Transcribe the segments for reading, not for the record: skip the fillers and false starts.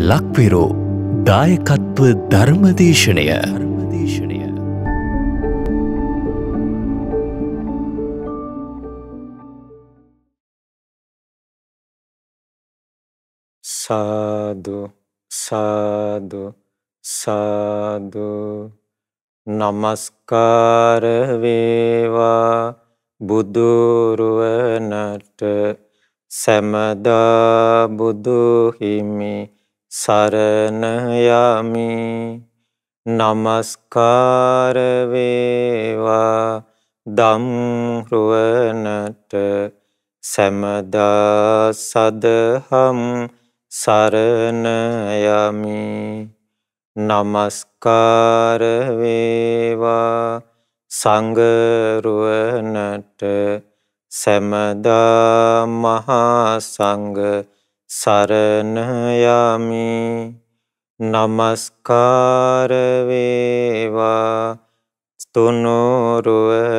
ලක්විරෝ දායකත්ව ධර්මදේශනය සාදු සාදු සාදු නමස්කාර වේවා බුදුරුවනට සැමදා බුදු හිමි සරණ යමි. නමස්කාර වේවා ධම්රුවනට සැමදා සදහම් සරණ යමි. නමස්කාර වේවා සංඝරුවනට සැමදා මහා සංඝ සරණ යමි. නමස්කාර වේවා තුනුරුවනට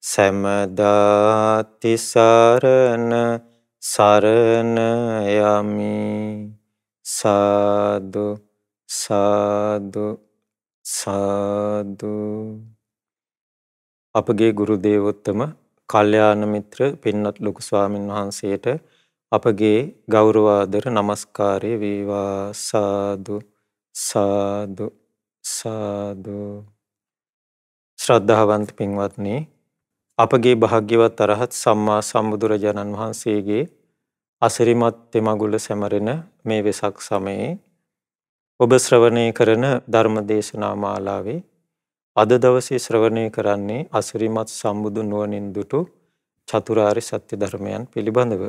සැමදා තිසරණ සරණ යමි. සාදු සාදු සාදු. අපගේ ගුරු දේවෝත්තම කල්යාණ මිත්‍ර පින්වත් ලොකු ස්වාමින් වහන්සේට අපගේ ගෞරවාදර නමස්කාරය වේවා. සාදු සාදු සාදු. ශ්‍රද්ධාවන්ත පින්වත්නි, අපගේ භාග්‍යවත් අරහත් සම්මා සම්බුදුරජාණන් වහන්සේගේ අසිරිමත් තෙමඟුල සැමරෙන මේ වෙසක් සමයේ ඔබ ශ්‍රවණය කරන ධර්ම දේශනා මාලාවේ අද දවසේ ශ්‍රවණය කරන්නේ අසිරිමත් සම්බුදු නුවණින් දුටු චතුරාර්ය සත්‍ය ධර්මයන් පිළිබඳව.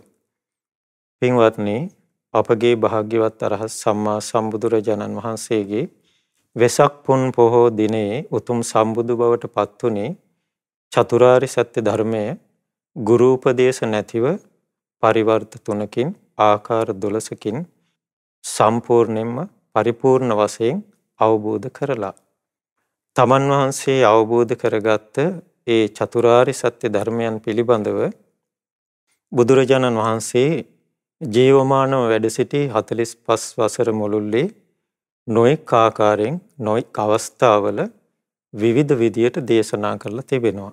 පින්වත්නි, අපගේ භාග්‍යවත් අරහත් සම්මා සම්බුදුරජාණන් වහන්සේගේ වෙසක් පුන් පොහෝ දිනයේ උතුම් සම්බුදු බවට පත් වුණේ චතුරාර්ය සත්‍ය ධර්මය ගුරු උපදේශ නැතිව පරිවර්ත 3කින් ආකාර 12කින් සම්පූර්ණයෙන්ම පරිපූර්ණ වශයෙන් අවබෝධ කරලා තමන් වහන්සේ අවබෝධ කරගත්ත ඒ චතුරාර්ය සත්‍ය ධර්මයන් පිළිබඳව බුදුරජාණන් වහන්සේ ජීවමානව වැඩ සිටි 45 වසර මුළුල්ලේ නොඑක් ආකාරයෙන් නොඑක් අවස්ථාවල විවිධ විදියට දේශනා කරලා තිබෙනවා.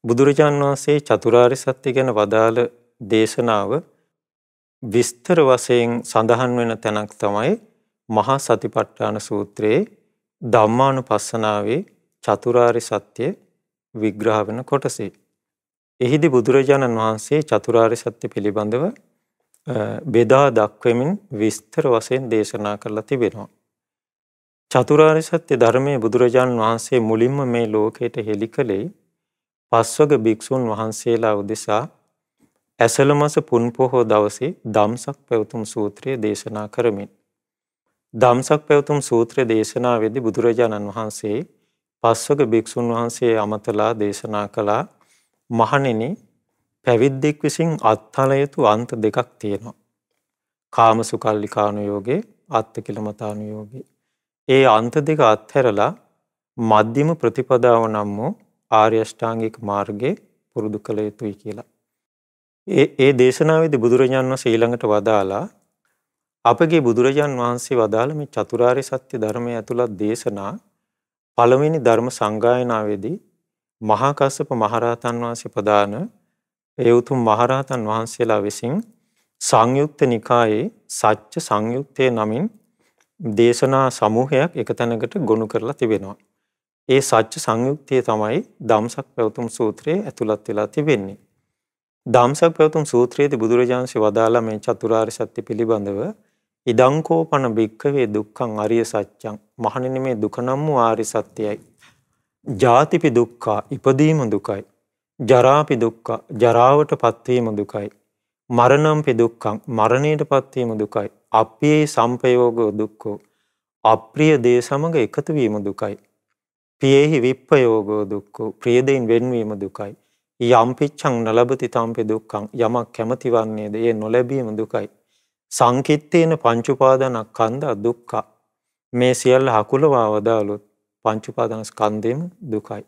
බුදුරජාණන් වහන්සේ චතුරාර්ය සත්‍ය ගැන වදාළ දේශනාව විස්තර වශයෙන් සඳහන් වෙන තැනක් තමයි මහා සතිපට්ඨාන සූත්‍රයේ ධම්මානුපස්සනාවේ චතුරාර්ය සත්‍ය විග්‍රහ වෙන කොටසේ. එහිදී බුදුරජාණන් වහන්සේ චතුරාර්ය සත්‍ය පිළිබඳව බෙදා දක්වමින් විස්තර වශයෙන් දේශනා කරලා තිබෙනවා. චතුරාර්ය සත්‍ය ධර්මයේ බුදුරජාණන් වහන්සේ මුලින්ම මේ ලෝකයට හෙළි කළේ පස්වග භික්ෂුන් වහන්සේලා උදෙසා ඇසළ මාස පුන් පොහෝ දවසේ ධම්සක් පැවතුම් සූත්‍රය දේශනා කරමින්. ධම්සක් පැවතුම් සූත්‍රය දේශනාවේදී බුදුරජාණන් වහන්සේ පස්වග භික්ෂුන් වහන්සේ අමතලා දේශනා කළා, මහණෙනි, පැවිද්දෙක් විසින් අත්හල යුතු අන්ත දෙකක් තියෙනවා. කාමසුකල්ලිකානුයෝගේ අත්තිකිලමතානුයෝගේ. ඒ අන්ත දෙක අත්හැරලා මධ්‍යම ප්‍රතිපදාව නම් වූ ආර්ය අෂ්ටාංගික මාර්ගයේ පුරුදු කළ යුතුයි කියලා. ඒ දේශනාවේදී බුදුරජාණන් වහන්සේ ඊළඟට වදාලා අපගේ බුදුරජාණන් වහන්සේ වදාළ මේ චතුරාර්ය සත්‍ය ධර්මයේ ඇතුළත් දේශනා පළවෙනි ධර්ම සංගායනාවේදී මහා කස්සප මහරහතන් වහන්සේ ප්‍රදාන ඒ උතුම් මහරහතන් වහන්සේලා විසින් සංයුක්ත නිකායේ සත්‍ය සංයුක්තයේ නමින් දේශනා සමූහයක් එක තැනකට ගොනු කරලා තිබෙනවා. ඒ සත්‍ය සංයුක්තයේ තමයි ධම්සක් පැවතුම් සූත්‍රයේ ඇතුළත් වෙලා තිබෙන්නේ. ධම්සක් පැවතුම් සූත්‍රයේදී බුදුරජාණන් වහන්සේ වදාලා මේ චතුරාර්ය සත්‍ය පිළිබඳව ඉදංකෝපන භික්ඛවේ දුක්ඛං අරිය සත්‍යං. මහණෙනි, මේ දුක නම් වූ ආර්ය සත්‍යයයි. ජාතිපි දුක්ඛා, ඉපදීම දුකයි. ජරාපි දුක්ඛා, ජරාවට පත්වීම දුකයි. මරණම්පි දුක්ඛං, මරණයට පත්වීම දුකයි. අප්පියේ සම්පයෝගෝ දුක්ඛෝ, අප්‍රිය දේ සමග එකතු වීම දුකයි. පියේහි විප්පයෝගෝ දුක්ඛෝ, ප්‍රිය දෙයින් වෙන්වීම දුකයි. යම්පිච්ඡං නලබති තම්පි දුක්ඛං, යමක් කැමති වන්නේද ඒ නොලැබීම දුකයි. සංකිට්ඨේන පංච උපාදානස්කන්ධ දුක්ඛ, මේ සියල්ල හකුලවා වදාළොත් පංච උපාදානස්කන්ධෙම දුකයි.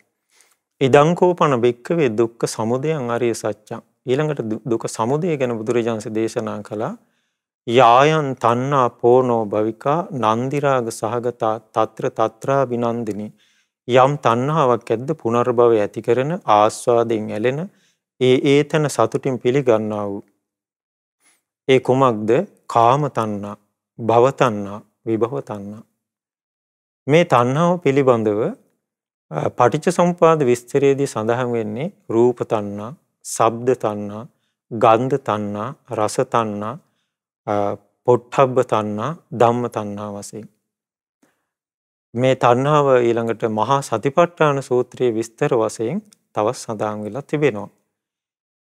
ඉදංකෝපන භික්ඛවේ දුක්ඛ සමුදයං අරිය සත්‍යං. ඊළඟට දුක සමුදය ගැන බුදුරජාණන් දේශනා කළා. යායන් තණ්හා පෝනෝ භවිකා නන්දිරාග සහගතා తත්‍ර తත්‍රා විනන්දිනි. යම් තණ්හාවක් ඇද්ද පුනර්භවය ඇති කරන ආස්වාදයෙන් ඇලෙන ඒතන සතුටින් පිළිගන්නා වූ ඒ කුමක්ද? කාම තණ්හා, භව තණ්හා, විභව තණ්හා. මේ තණ්හාව පිළිබඳව පටිච්චසමුපාද විස්තරයේදී සඳහන් වෙන්නේ රූප තණ්හා, ශබ්ද තණ්හා, ගන්ධ තණ්හා, රස තණ්හා, පොට්ටබ්බ තණ්හා, ධම්ම තණ්හා වශයෙන්. මේ තණ්හාව ඊළඟට මහා සතිපට්ඨාන සූත්‍රයේ විස්තර වශයෙන් තවත් සඳහන් වෙලා තිබෙනවා.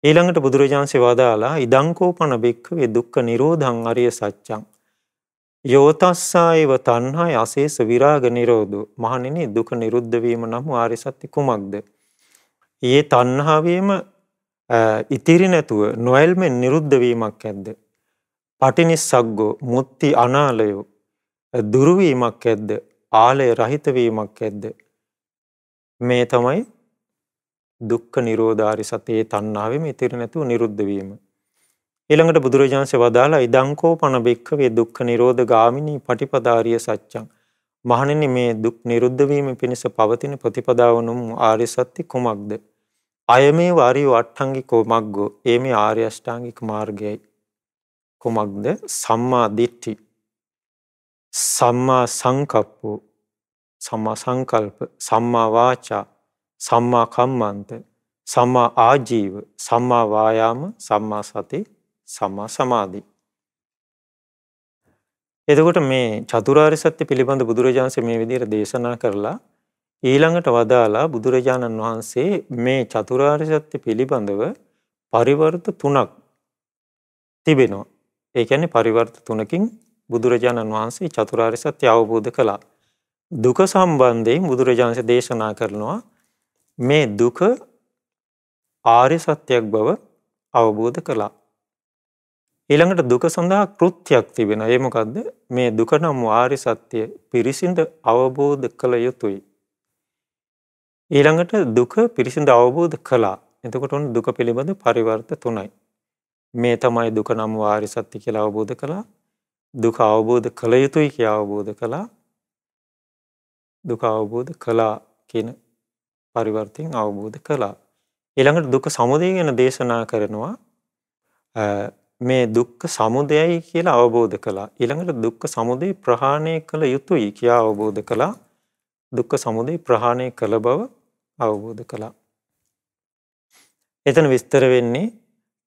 ඊළඟට බුදුරජාණන්සේ වදාලා ඉදංකෝපන බික්ඛවේ දුක්ඛ නිරෝධං අරිය සත්‍යං යෝතස්සායව තණ්හාය අශේෂ විරාග නිරෝධෝ. මහණෙනි, දුක නිරුද්ධ වීම නම් ආර්ය සත්‍ය කුමක්ද? ඊයේ තණ්හාවෙම ඉතිරි නැතුව නොයල්මෙන් නිරුද්ධ වීමක් ඇද්ද? පටිනිස්සග්ගෝ මුත්‍ති අනාලයෝ දුරු වීමක් ඇද්ද? ආලය රහිත වීමක් ඇද්ද? මේ තමයි දුක්ඛ නිරෝධාරි සත්‍ය. තණ්හාවෙම ඉතිරි නැතුව නිරුද්ධ වීම. ඊළඟට බුදුරජාණන්සේ වදාලා ඉදංකෝපන බික්ඛවේ දුක්ඛ නිරෝධ ගාමිනී පටිපදාරිය සත්‍යං. මහණෙනි, මේ දුක් නිරුද්ධ වීම පිණිස පවතින ප්‍රතිපදාව නම් ආර්ය සත්‍ය කුමක්ද? අයමේ වාරියෝ අට්ඨංගිකෝ මග්ගෝ. ඒ මේ ආර්ය අෂ්ටාංගික මාර්ගයයි. කුමක්ද? සම්මා දිට්ඨි, සම්මා සංකප්පෝ, සම්මා සංකල්ප, සම්මා වාචා, සම්මා කම්මන්ත, සම්මා ආජීව, සම්මා වායාම, සම්මා සති, සම්මා සමාධි. එතකොට මේ චතුරාර්ය සත්‍ය පිළිබඳ බුදුරජාණන්සේ මේ විදිහට දේශනා කරලා ඊළඟට වදාලා බුදුරජාණන් වහන්සේ මේ චතුරාර්ය සත්‍ය පිළිබඳව පරිවර්ත 3ක් තිබෙනවා. ඒ කියන්නේ පරිවර්ත 3කින් බුදුරජාණන් වහන්සේ චතුරාර්ය සත්‍ය අවබෝධ කළා. දුක සම්බන්ධයෙන් බුදුරජාණන්සේ දේශනා කරනවා මේ දුක ආර්ය සත්‍යයක් බව අවබෝධ කළා. ඊළඟට දුක සඳහා කෘත්‍යයක් තිබෙනවා. ඒ මොකද්ද? මේ දුක නම් ආර්ය සත්‍ය පිරිසිඳ අවබෝධ කළ යුතුයි. ඊළඟට දුක පිරිසිඳ අවබෝධ කළා. එතකොට උන් දුක පිළිබඳ පරිවර්ත 3යි. මේ තමයි දුක නම් ආර්ය සත්‍ය කියලා අවබෝධ කළා. දුක අවබෝධ කළ යුතුයි කියලා අවබෝධ කළා. දුක අවබෝධ කළා කියන පරිවර්තයෙන් අවබෝධ කළා. ඊළඟට දුක්ඛ සමුදය ගැන දේශනා කරනවා. මේ දුක්ඛ සමුදයයි කියලා අවබෝධ කළා. ඊළඟට දුක්ඛ සමුදය ප්‍රහාණය කළ යුතුයි කියලා අවබෝධ කළා. දුක්ඛ සමුදය ප්‍රහාණය කළ බව අවබෝධ කළා. එතන විස්තර වෙන්නේ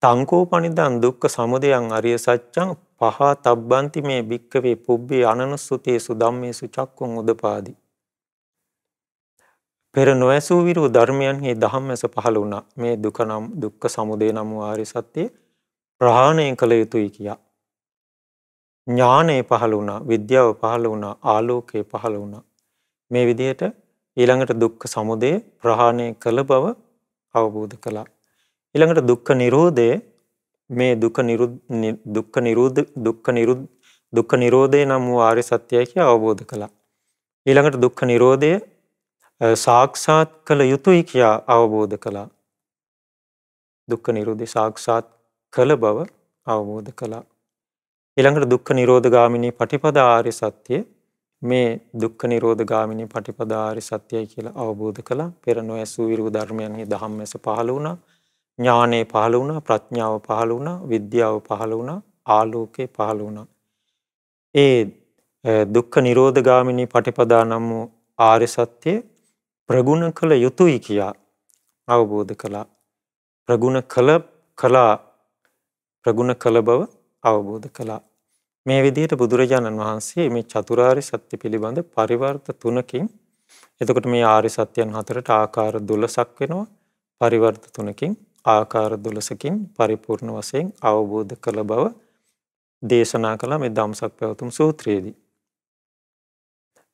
තංකෝපනිදං දුක්ඛ සමුදයං අරිය සත්‍යං පහතබ්බන්ති මේ භික්ඛවේ පුබ්බේ අනනුස්සතේසු ධම්මේසු චක්කුං උදපාදි. පෙර නොඇසූ විරු ධර්මයන්හි ධම්මස පහළ වුණා. මේ දුක නම් දුක්ඛ සමුදය නම් ආර්ය සත්‍ය ප්‍රහාණය කළ යුතුයි කියා. ඥානය පහළ වුණා, විද්‍යාව පහළ වුණා, ආලෝකය පහළ වුණා. මේ විදිහට ඊළඟට දුක්ඛ සමුදය ප්‍රහාණය කළ බව අවබෝධ කළා. ඊළඟට දුක්ඛ නිරෝධය මේ දුක්ඛ නිරෝධය නම් වූ ආර්ය සත්‍යය කියලා අවබෝධ කළා. ඊළඟට දුක්ඛ නිරෝධය සාක්ෂාත් කළ යුතුයි කියලා අවබෝධ කළා. දුක්ඛ නිරෝධය සාක්ෂාත් කළ බව අවබෝධ කළා. ඊළඟට දුක්ඛ නිරෝධ ගාමිනී පටිපදා ආර්ය සත්‍ය මේ දුක්ඛ නිරෝධ ගාමිනී පටිපදා ආර්ය සත්‍යයි කියලා අවබෝධ කළා. පෙර නොඇසූ විරු ධර්මයන්හි ධම්මස පහළ වුණා. ඥානෙ පහළ වුණා, ප්‍රඥාව පහළ වුණා, විද්‍යාව පහළ වුණා, ආලෝකය පහළ වුණා. ඒ දුක්ඛ නිරෝධ ගාමිනී පටිපදා නම් වූ ආර්ය සත්‍ය ප්‍රගුණ කළ යුතුයි කියා අවබෝධ කළා. ප්‍රගුණ කළ බව අවබෝධ කළා. මේ විදිහට බුදුරජාණන් වහන්සේ මේ චතුරාර්ය සත්‍ය පිළිබඳ පරිවර්ත 3කින්, එතකොට මේ ආර්ය සත්‍යයන් හතරට ආකාර 12ක් වෙනවා. පරිවර්ත 3කින් ආකාර 12කින් පරිපූර්ණ වශයෙන් අවබෝධ කළ බව දේශනා කළා මේ ධම්සක් පැවතුම් සූත්‍රයේදී.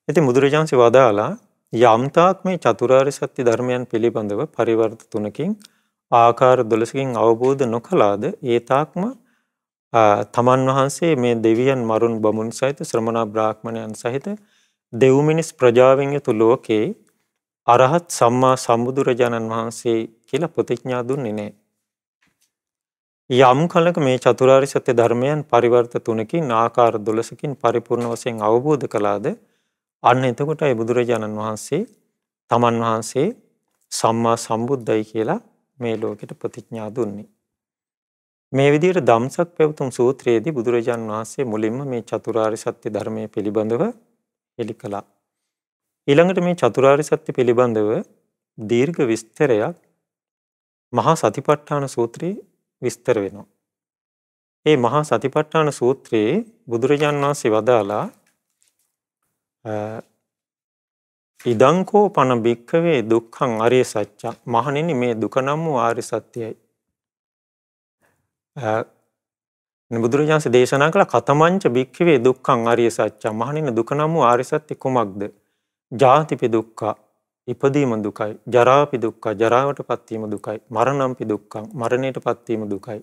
ඉතින් බුදුරජාණන්සේ වදාලා යම්තාක් මේ චතුරාර්ය සත්‍ය ධර්මයන් පිළිබඳව පරිවර්ත 3කින් ආකාර 12කින් අවබෝධ නොකලාද ඒ තාක්ම තමන් වහන්සේ මේ දෙවියන් මරුන් බමුණු සහිත ශ්‍රමණ බ්‍රාහ්මණයන් සහිත දෙව් මිනිස් ප්‍රජාවෙන් යුතු ලෝකේ අරහත් සම්මා සම්බුදුරජාණන් වහන්සේ කියලා ප්‍රතිඥා දුන්නේ නැහැ. යම් කලක මේ චතුරාර්ය සත්‍ය ධර්මයන් පරිවර්ත තුනකින් ආකාර 12කින් පරිපූර්ණ වශයෙන් අවබෝධ කළාද අන්න එතකොටයි බුදුරජාණන් වහන්සේ තමන් වහන්සේ සම්මා සම්බුද්ධයි කියලා මේ ලෝකෙට ප්‍රතිඥා දුන්නේ. මේ විදිහට ධම්සක් පැවතුම් සූත්‍රයේදී බුදුරජාණන් වහන්සේ මුලින්ම මේ චතුරාර්ය සත්‍ය ධර්මයේ පිළිබඳව හෙළි කළා. ඊළඟට මේ චතුරාර්ය සත්‍ය පිළිබඳව දීර්ඝ විස්තරයක් මහා සතිපට්ඨාන සූත්‍රයේ විස්තර වෙනවා. මේ මහා සතිපට්ඨාන සූත්‍රයේ බුදුරජාණන් වහන්සේ වදාලා ඉදංකෝ පන භික්ඛවේ දුක්ඛං අරිය සත්‍යං මහණෙනි මේ දුක නම් වූ ආර්ය සත්‍යයයි. බුදුරජාණන් දේශනා කළ කතමංච භික්ඛවේ දුක්ඛං අරිය සත්‍යං මහණෙනි දුක නම් වූ ආර්ය සත්‍ය කුමක්ද? ජාතිපි දුක්ඛ ඉපදීම දුකයි, ජරාපි දුක්ඛ ජරාවටපත් වීම දුකයි, මරණම්පි දුක්ඛං මරණයටපත් වීම දුකයි.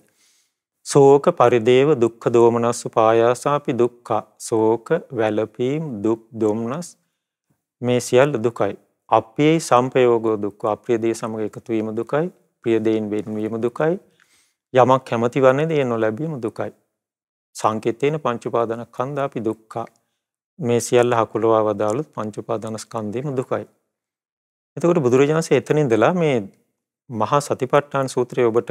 ශෝක පරිදේව දුක්ඛ දෝමනස්ස පායාසාපි දුක්ඛ ශෝක වැළපීම් දුක් දොම්නස් මේ සියල්ල දුකයි. අප්‍රිය සංපයෝගෝ දුක්ඛ අප්‍රිය දේ සමග එකතු වීම දුකයි, ප්‍රිය දේන් වෙන්වීම දුකයි. යමක් කැමති වන්නේ දේ නොලැබීම දුකයි. සංකේතේන පංච උපාදානස්කන්ධාපි දුක්ඛ මේ සියල්ල හකුලවා වදාළොත් පංච උපාදානස්කන්ධෙම දුකයි. එතකොට බුදුරජාණන්සේ එතන ඉඳලා මේ මහා සතිපට්ඨාන සූත්‍රය ඔබට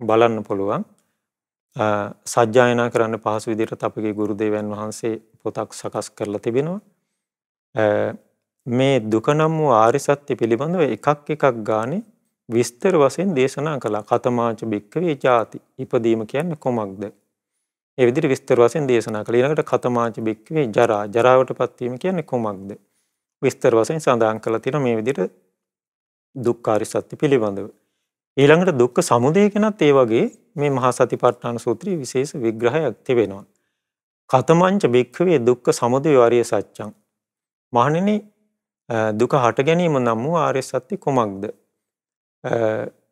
බලන්න පුළුවන්. සජ්ජායනා කරන්න පහසු විදිහට අපගේ ගුරු දේවයන් වහන්සේ පොතක් සකස් කරලා තිබෙනවා. මේ දුක නම් වූ ආර්ය සත්‍ය පිළිබඳව එකක් ගානේ විස්තර වශයෙන් දේශනා කළා. කතමාච භික්ඛවේ ජාති ඉපදීම කියන්නේ කොමක්ද? ඒ විදිහට විස්තර වශයෙන් දේශනා කළා. ඊළඟට කතමාච භික්ඛවේ ජරා ජරාවටපත් වීම කියන්නේ කොමක්ද? විස්තර වශයෙන් සඳහන් කරලා තියෙනවා මේ විදිහට දුක්ඛාරිය සත්‍ය පිළිබඳව. ඊළඟට දුක්ඛ සමුදය ගැනත් ඒ වගේ මේ මහා සතිපට්ඨාන සූත්‍රයේ විශේෂ විග්‍රහයක් තිබෙනවා. කතමංච භික්ඛවේ දුක්ඛ සමුදය ආර්ය සත්‍යං මහණෙනි දුක හට ගැනීම නම් වූ ආර්ය සත්‍ය කුමක්ද?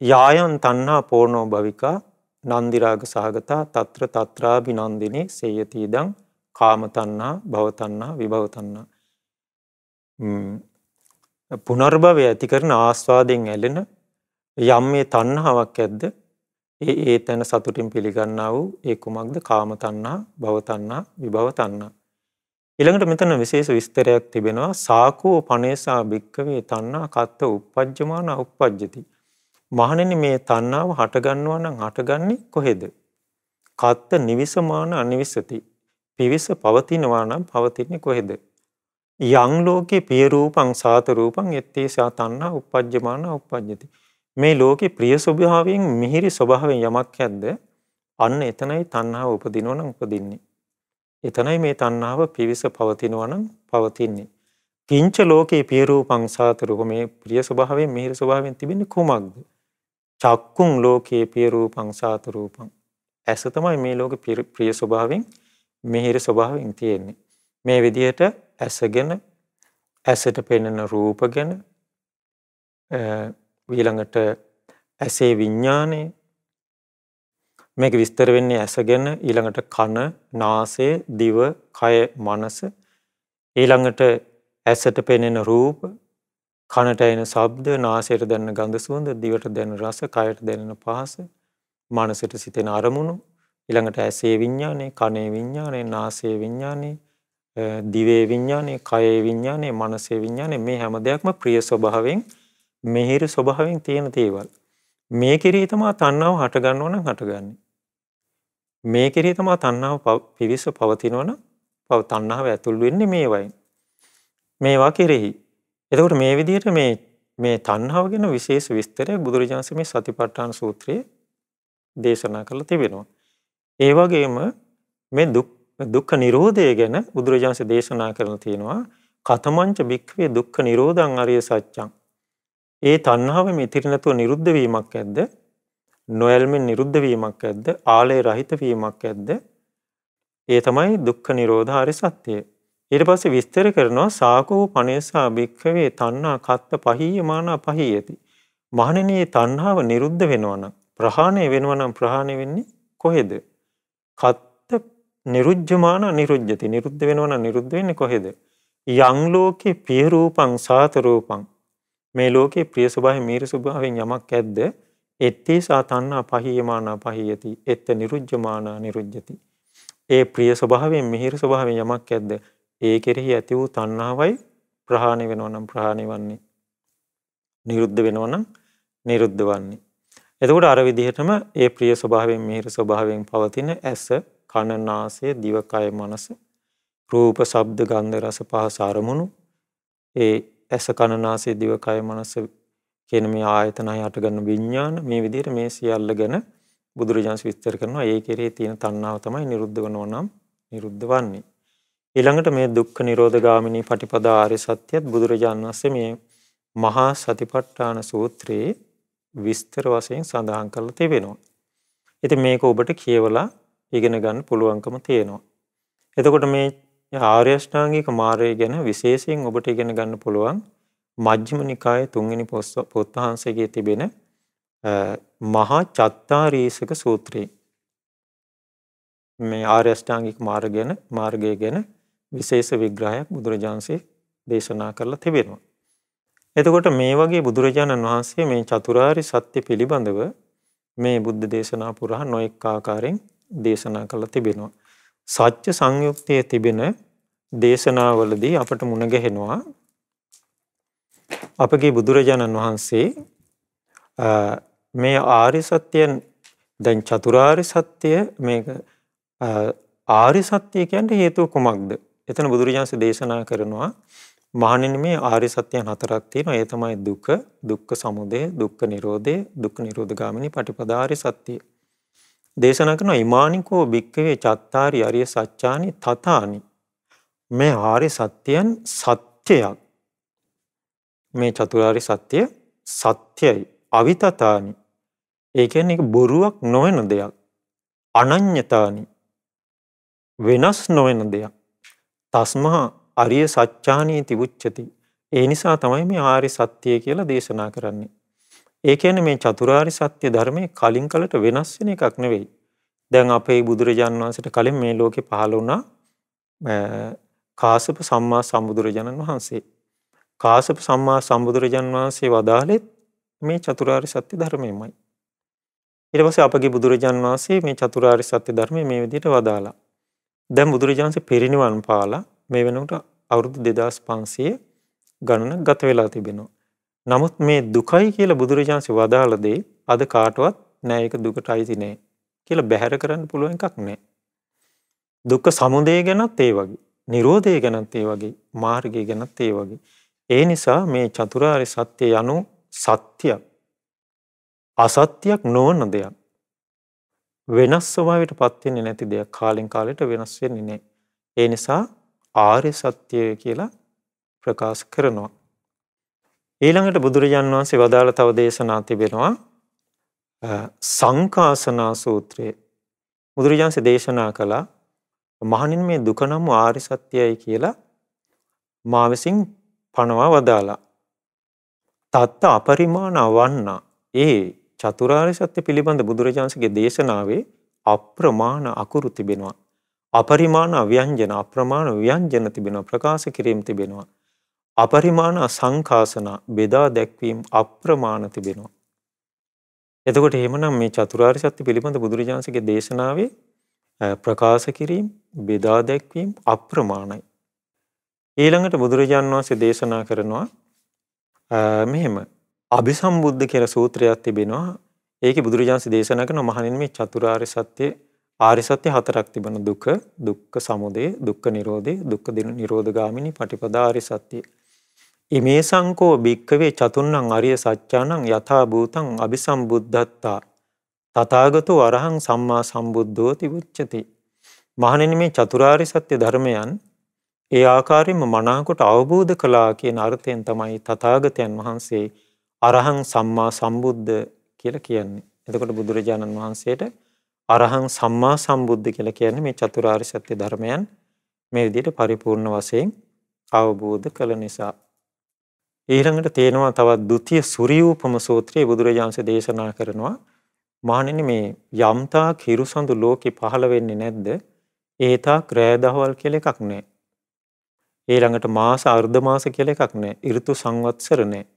යායන් තණ්හා පෝර්ණෝ භවිකා නන්දි රාග සහගතා తත්‍ර తත්‍රාබිනන්දිනේ සේයති ඉදං කාම තණ්හා භව තණ්හා විභව තණ්හා පුනර්භවය ඇති කරන ආස්වාදයෙන් ඇලෙන යම් මේ තණ්හාවක් ඇද්ද ඒ තැන සතුටින් පිළිගන්නා වූ ඒ කුමක්ද? කාම තණ්හා භව තණ්හා විභව තණ්හා. ඊළඟට මෙතන විශේෂ විස්තරයක් තිබෙනවා. සාකෝ පනේසා භික්ඛවේ තණ්හා කත්ත උප්පජ්ජමාන උප්පජ්ජති මහණෙනි මේ තණ්හාව හට ගන්නවා නම් හටගන්නේ කොහෙද? කත්ත නිවිසමාන අනිවිසති පිවිස පවතිනවා නම් පවතින්නේ කොහෙද? යං ලෝකේ පිය රූපං සාත රූපං එත්තේසා තණ්හා උප්පජ්ජමාන උප්පජ්ජති මේ ලෝකේ ප්‍රිය ස්වභාවයෙන් මිහිරි ස්වභාවයෙන් යමක් ඇද්ද අන්න එතනයි තණ්හාව උපදිනවා නම් උපදින්නේ. එතනයි මේ තණ්හාව පිවිස පවතිනවා නම් පවතින්නේ. කිංච ලෝකේ පිය රූපං සාත රූප මේ ප්‍රිය ස්වභාවයෙන් මිහිරි ස්වභාවයෙන් තිබෙන්නේ කුමක්ද? චක්කුං ලෝකේ පිය රූපං සාත රූපං ඇස තමයි මේ ලෝකේ ප්‍රිය ස්වභාවයෙන් මිහිරි ස්වභාවයෙන් තියෙන්නේ. මේ විදිහට ඇසගෙන ඇසට පෙනෙන රූප ගැන ඊළඟට ඇසේ විඥානය මේක විස්තර වෙන්නේ ඇසගෙන ඊළඟට කන නාසය දිව කය මනස ඊළඟට ඇසට පෙනෙන රූප කනට එන ශබ්ද නාසයට දැනෙන ගඳ සුවඳ දිවට දැනෙන රස කයට දැනෙන පහස මනසට සිතෙන අරමුණු ඊළඟට ඇසේ විඥානය කනේ විඥානය නාසයේ විඥානය දිවේ විඥානය කයේ විඥානය මනසේ විඥානය මේ හැම දෙයක්ම ප්‍රිය ස්වභාවයෙන් මිහිරි ස්වභාවයෙන් තියෙන දේවල්. මේ කෙරෙහි තමයි තණ්හාව හට ගන්නව නම් හටගන්නේ. මේ කෙරෙහි තමයි තණ්හාව පිවිස පවතිනවා නම් තණ්හාව ඇතුල් වෙන්නේ මේවයින්. මේවා කෙරෙහි. එතකොට මේ විදිහට මේ තණ්හාව ගැන විශේෂ විස්තරයක් බුදුරජාණන් මේ සතිපට්ඨාන සූත්‍රයේ දේශනා කරලා තිබෙනවා. ඒ වගේම මේ දුක්ඛ නිරෝධය ගැන බුදුරජාණන් දේශනා කරලා තියෙනවා. කතමංච භික්ඛවේ දුක්ඛ නිරෝධං අරිය සත්‍යං ඒ තණ්හාව මෙතිර නැතුව නිරුද්ධ වීමක් ඇද්ද? නොයල්මෙන් නිරුද්ධ වීමක් ඇද්ද? ආලය රහිත වීමක් ඇද්ද? ඒ තමයි දුක්ඛ නිරෝධ ආර්ය සත්‍යය. ඊට පස්සේ විස්තර කරනවා සාකෝ පනේසා භික්ඛවේ තණ්හා කත්ත පහීයමාන පහීයති. මහණෙනි මේ තණ්හාව නිරුද්ධ වෙනවා නම් ප්‍රහාණය වෙනවා නම් ප්‍රහාණය වෙන්නේ කොහෙද? කත්ත නිරුද්ධමාන නිරුද්ධති. නිරුද්ධ වෙනවා නම් නිරුද්ධ වෙන්නේ කොහෙද? යං ලෝකේ පිය රූපං සාත රූපං මේ ලෝකේ ප්‍රිය ස්වභාවයෙන් මිහිරි ස්වභාවයෙන් යමක් ඇද්ද එත්තේසා තණ්හා පහියමානා පහියති. එත්ත නිරුජ්ජමානා නිරුජ්ජති. ඒ ප්‍රිය ස්වභාවයෙන් මිහිරි ස්වභාවයෙන් යමක් ඇද්ද ඒ කෙරෙහි ඇති වූ තණ්හාවයි ප්‍රහාණය වෙනවා නම් ප්‍රහාණය වන්නේ. නිරුද්ධ වෙනවා නම් නිරුද්ධ වන්නේ. එතකොට අර විදිහටම ඒ ප්‍රිය ස්වභාවයෙන් මිහිරි ස්වභාවයෙන් පවතින ඇස, කන, නාසය, දිව, කය, මනස, රූප, ශබ්ද, ගන්ධ, රස, පහස අරමුණු ඒ ඇස, කන, නාසය, දිව, කය, මනස කියන මේ ආයතන හය හටගන්න විඥාන මේ විදිහට මේ සියල්ල ගැන බුදුරජාණන් විස්තර කරනවා. ඒ කෙරේ තියෙන තණ්හාව තමයි නිරුද්ධ වෙනවා නම් නිරුද්ධ වන්නේ. ඊළඟට මේ දුක්ඛ නිරෝධ ගාමිනී පටිපදා ආර්ය සත්‍යයත් බුදුරජාණන් වහන්සේ මේ මහා සතිපට්ඨාන සූත්‍රයේ විස්තර වශයෙන් සඳහන් කරලා තිබෙනවා. ඉතින් මේක ඔබට කියවලා ඉගෙන ගන්න පුළුවන්කම තියෙනවා. එතකොට මේ ආර්ය අෂ්ටාංගික මාර්ගය ගැන විශේෂයෙන් ඔබට ඉගෙන ගන්න පුළුවන් මජ්ක්‍ධිම නිකායේ 3 වෙනි පොත් වහන්සේගේ තිබෙන මහා චත්තාරීසක සූත්‍රය. මේ ආර්ය අෂ්ටාංගික මාර්ගය ගැන විශේෂ විග්‍රහයක් බුදුරජාණන්සේ දේශනා කරලා තිබෙනවා. එතකොට මේ වගේ බුදුරජාණන් වහන්සේ මේ චතුරාර්ය සත්‍ය පිළිබඳව මේ බුද්ධ දේශනා පුරා නොඑක ආකාරයෙන් දේශනා කරලා තිබෙනවා. සත්‍ය සංයුක්තයේ තිබෙන දේශනාවලදී අපට මුණ ගැහෙනවා අපගේ බුදුරජාණන් වහන්සේ මේ ආර්ය සත්‍යයන් දැන් චතුරාර්ය සත්‍ය මේක ආර්ය සත්‍ය කියන්නේ හේතුව කුමක්ද? එතන බුදුරජාණන් දේශනා කරනවා මහණෙනි මේ ආර්ය සත්‍යයන් හතරක් තියෙනවා. ඒ තමයි දුක, දුක්ඛ සමුදය, දුක්ඛ නිරෝධය, දුක්ඛ නිරෝධ ගාමිනී පටිපදා ආර්ය සත්‍ය. දේශනා කරනවා ඉමානිකෝ භික්ඛවේ චත්තාරි අරිය සත්‍යානි තථානි. මේ ආර්ය සත්‍යයන් සත්‍යයක්. මේ චතුරාර්ය සත්‍ය සත්‍යයි. අවිතතානි. ඒ කියන්නේ බොරුවක් නොවන දෙයක්. අනඤ්‍යතානි. වෙනස් නොවන දෙයක්. තස්මා අරිය සත්‍යානීති උච්චති. ඒ නිසා තමයි මේ ආර්ය සත්‍යය කියලා දේශනා කරන්නේ. ඒ කියන්නේ මේ චතුරාර්ය සත්‍ය ධර්මයේ කලින් කලට වෙනස් වෙන එකක් නෙවෙයි. දැන් අපේ බුදුරජාණන් වහන්සේට කලින් මේ ලෝකේ පහළ වුණා කාශ්‍යප සම්මා සම්බුදුරජාණන් වහන්සේ. කාශ්‍යප සම්මා සම්බුදුරජාණන් වහන්සේ වදාළේ මේ චතුරාර්ය සත්‍ය ධර්මයමයි. ඊට පස්සේ අපගේ බුදුරජාණන් වහන්සේ මේ චතුරාර්ය සත්‍ය ධර්මයේ මේ විදිහට වදාලා. දැන් බුදුරජාණන් වහන්සේ පිරිනිවන් පාලා මේ වෙනකොට අවුරුදු 2500 ගණන ගත වෙලා තිබෙනවා. නමුත් මේ දුකයි කියලා බුදුරජාණන් වදාළ දේ අද කාටවත් නෑ ඒක දුකට අයිති නෑ කියලා බැහැර කරන්න පුළුවන් එකක් නෑ. දුක්ඛ සමුදය ගැනත් ඒ වගේ, නිරෝධය ගැනත් ඒ වගේ, මාර්ගය ගැනත් ඒ වගේ. ඒ නිසා මේ චතුරාර්ය සත්‍ය යනු සත්‍යයක්. අසත්‍යයක් නොවන දෙයක්. වෙනස් ස්වභාවයට පත් වෙන්නේ නැති දෙයක්. කාලෙන් කාලයට වෙනස් වෙන්නේ නෑ. ඒ නිසා ආර්ය සත්‍යය කියලා ප්‍රකාශ කරනවා. ඊළඟට බුදුරජාණන් වහන්සේ වදාළ තව දේශනා තිබෙනවා සංකාසනා සූත්‍රය. බුදුරජාණන් වහන්සේ දේශනා කළා මහණෙනි මේ දුක නම් ආර්ය සත්‍යයයි කියලා මා විසින් පනවා වදාලා. තත්ත අපරිමාණ වන්නා. ඒ චතුරාර්ය සත්‍ය පිළිබඳ බුදුරජාණන්ගේ දේශනාවේ අප්‍රමාණ අකුරු තිබෙනවා. අපරිමාණ ව්‍යංජන, අප්‍රමාණ ව්‍යංජන තිබෙනවා. ප්‍රකාශ කිරීම තිබෙනවා. අපරිමාණ සංඛාසන බෙදා දැක්වීම අප්‍රමාණ තිබෙනවා. එතකොට එහෙමනම් මේ චතුරාර්ය සත්‍ය පිළිබඳ බුදුරජාණන්ගේ දේශනාවේ ප්‍රකාශ කිරීම, බෙදා දැක්වීම අප්‍රමාණයි. ඊළඟට බුදුරජාණන් වහන්සේ දේශනා කරනවා මෙහෙම අභිසම්බුද්ධ කියලා සූත්‍රයක් තිබෙනවා. ඒකේ බුදුරජාණන් දේශනා කරන මහණෙනි මේ චතුරාර්ය සත්‍ය ආර්ය සත්‍ය හතරක් තිබෙනවා. දුක, දුක්ඛ සමුදය, දුක්ඛ නිරෝධය, දුක්ඛ නිරෝධ ගාමිනී පටිපදා ආර්ය සත්‍ය. ඉමේ සංකෝ භික්ඛවේ චතුන්නං අරිය සත්‍යානං යථා භූතං අபிසම්බුද්ධත්තා තථාගතෝ අරහං සම්මා සම්බුද්ධෝති උච්චති. මහණෙනි මේ චතුරාර්ය සත්‍ය ධර්මයන් ඒ ආකාරයෙන්ම මනාකොට අවබෝධ කළා කියන අර්ථයෙන් තමයි තථාගතයන් වහන්සේ අරහං සම්මා සම්බුද්ධ කියලා කියන්නේ. එතකොට බුදුරජාණන් වහන්සේට අරහං සම්මා සම්බුද්ධ කියලා කියන්නේ මේ චතුරාර්ය සත්‍ය ධර්මයන් මේ විදිහට පරිපූර්ණ වශයෙන් අවබෝධ කළ නිසා. ඊළඟට තේනවා තවත් ဒုတိ ය සූරියූපම සූත්‍රයේ බුදුරජාණන් දේශනා කරනවා මහණෙනි මේ යම්තා කිරුසඳු ලෝකේ පහළ වෙන්නේ නැද්ද? ඒතා ක්‍රෑදහවල් කියලා එකක් නැහැ. ඊළඟට මාස අර්ධ මාස කියලා එකක් නැහැ. ඍතු සංවත්සර නැහැ.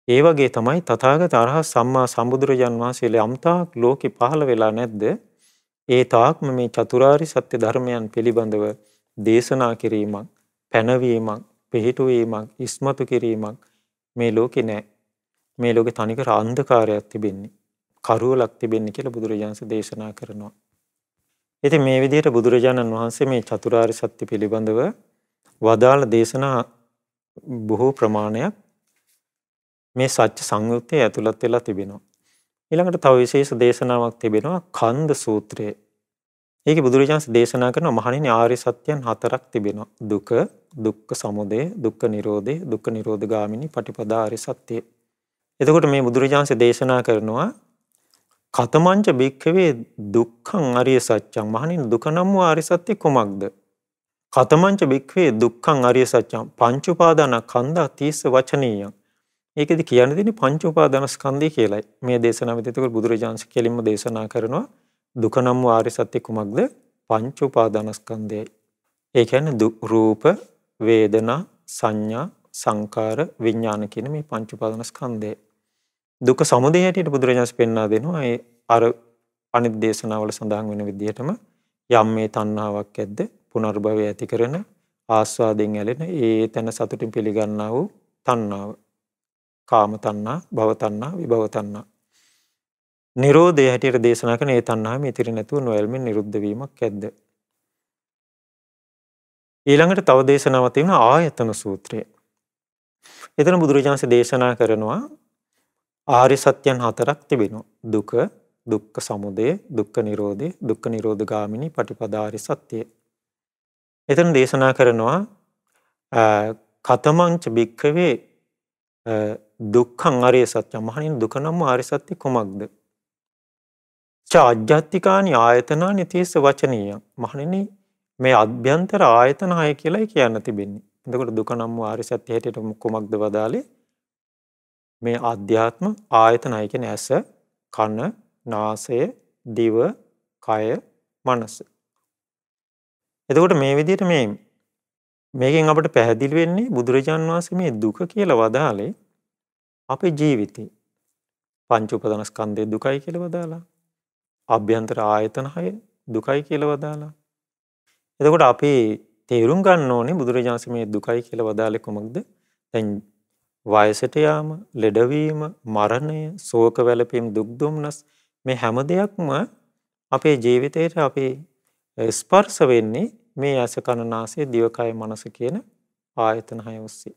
ඒ වගේ තමයි තථාගත අරහත් සම්මා සම්බුදුරජාන් වහන්සේලා යම්තාක් ලෝකෙ පහළ වෙලා නැද්ද? ඒ තාක්ම මේ චතුරාර්ය සත්‍ය ධර්මයන් පිළිබඳව දේශනා කිරීමක්, පැනවීමක්, පිහිටුවීමක්, ඉස්මතු කිරීමක් මේ ලෝකේ නැහැ. මේ ලෝකේ තනිකර අන්ධකාරයක් තිබෙන්නේ. කරුවලක් තිබෙන්නේ කියලා බුදුරජාණන් දේශනා කරනවා. ඉතින් මේ විදිහට බුදුරජාණන් වහන්සේ මේ චතුරාර්ය සත්‍ය පිළිබඳව වදාළ දේශනා බොහෝ ප්‍රමාණයක් මේ සත්‍ය සංයුත්තේ ඇතුළත් වෙලා තිබෙනවා. ඊළඟට තව විශේෂ දේශනාවක් තිබෙනවා කන්ද සූත්‍රය. ඒකේ බුදුරජාණන් දේශනා කරන මහණෙනි ආර්ය සත්‍යයන් හතරක් තිබෙනවා. දුක, දුක්ඛ සමුදය, දුක්ඛ නිරෝධය, දුක්ඛ නිරෝධගාමිනී පටිපදා ආර්ය සත්‍යය. එතකොට මේ බුදුරජාණන් දේශනා කරනවා කතමංච භික්ඛවේ දුක්ඛං අරිය සත්‍යං. මහණෙනි දුක නම් වූ ආර්ය සත්‍ය කුමක්ද? කතමංච භික්ඛවේ දුක්ඛං අරිය සත්‍යං පංච උපාදානස්කන්ධා තීස්ස වචනීයං. ඒකෙදි කියන්න දෙන්නේ පංච උපාදානස්කන්ධය කියලායි. මේ දේශනාවෙත් එතකොට බුදුරජාණන් කෙලින්ම දේශනා කරනවා දුක නම් වූ ආර්ය සත්‍ය කුමක්ද? පංච උපාදානස්කන්ධයයි. ඒ කියන්නේ රූප, වේදනා, සංඥා, සංකාර, විඥාන කියන මේ පංච උපාදානස්කන්ධය. දුක සමුදය හැටියට බුදුරජාණන් පෙන්වා දෙනවා. ඒ අර අනිත් දේශනාවල සඳහන් වෙන විදිහටම යම් මේ තණ්හාවක් ඇද්ද පුනර්භවය ඇති කරන ආස්වාදයෙන් ඇලෙන ඒ තැන සතුටින් පිළිගන්නා වූ තණ්හාව. කාම තණ්හා, භව තණ්හා, විභව තණ්හා. නිරෝධය හැටියට දේශනා කරන ඒ තණ්හාව ඉතිරි නැතුව නොයල්මින් නිරුද්ධ වීමක් ඇද්ද. ඊළඟට තව දේශනාවක් තියෙනවා ආයතන සූත්‍රය. එතන බුදුරජාණන් දේශනා කරනවා ආර්ය සත්‍යයන් හතරක් තිබෙනවා. දුක, දුක්ඛ සමුදය, දුක්ඛ නිරෝධය, දුක්ඛ නිරෝධගාමිනී පටිපදා ආර්ය සත්‍යය. එතන දේශනා කරනවා කතමංච භික්ඛවේ දුක්ඛං ආර්ය සත්‍යං. මහණෙනි දුක නම් ආර්ය සත්‍ය කුමක්ද? චාජ්ජත්තිකානි ආයතනානි තීස්ස වචනීයං. මහණෙනි මේ අභ්‍යන්තර ආයතන 6 කියලායි කියන්න තිබෙන්නේ. එතකොට දුක නම් ආර්ය සත්‍ය හැටියට කුමක්ද වදාලේ? මේ ආධ්‍යාත්ම ආයතන 6 කියන්නේ ඇස, කන, නාසය, දිව, කය, මනස. එතකොට මේ විදිහට මේකෙන් අපිට පැහැදිලි වෙන්නේ බුදුරජාන් වහන්සේ මේ දුක කියලා වදාලේ අපේ ජීවිතේ. පංච උපාදානස්කන්ධේ දුකයි කියලා වදාලා. අභ්‍යන්තර ආයතන 6 දුකයි කියලා වදාලා. එතකොට අපි තේරුම් ගන්න ඕනේ බුදුරජාණන් මේ දුකයි කියලා වදාලේ කොමක්ද? දැන් වයසට යාම, ලෙඩවීම, මරණය, ශෝක වැළපීම්, දුක් දුම්නස් මේ හැම දෙයක්ම අපේ ජීවිතේට අපි ස්පර්ශ වෙන්නේ මේ ඇස කන නාසය දිවකය මනස කියන ආයතන 6 ඔස්සේ.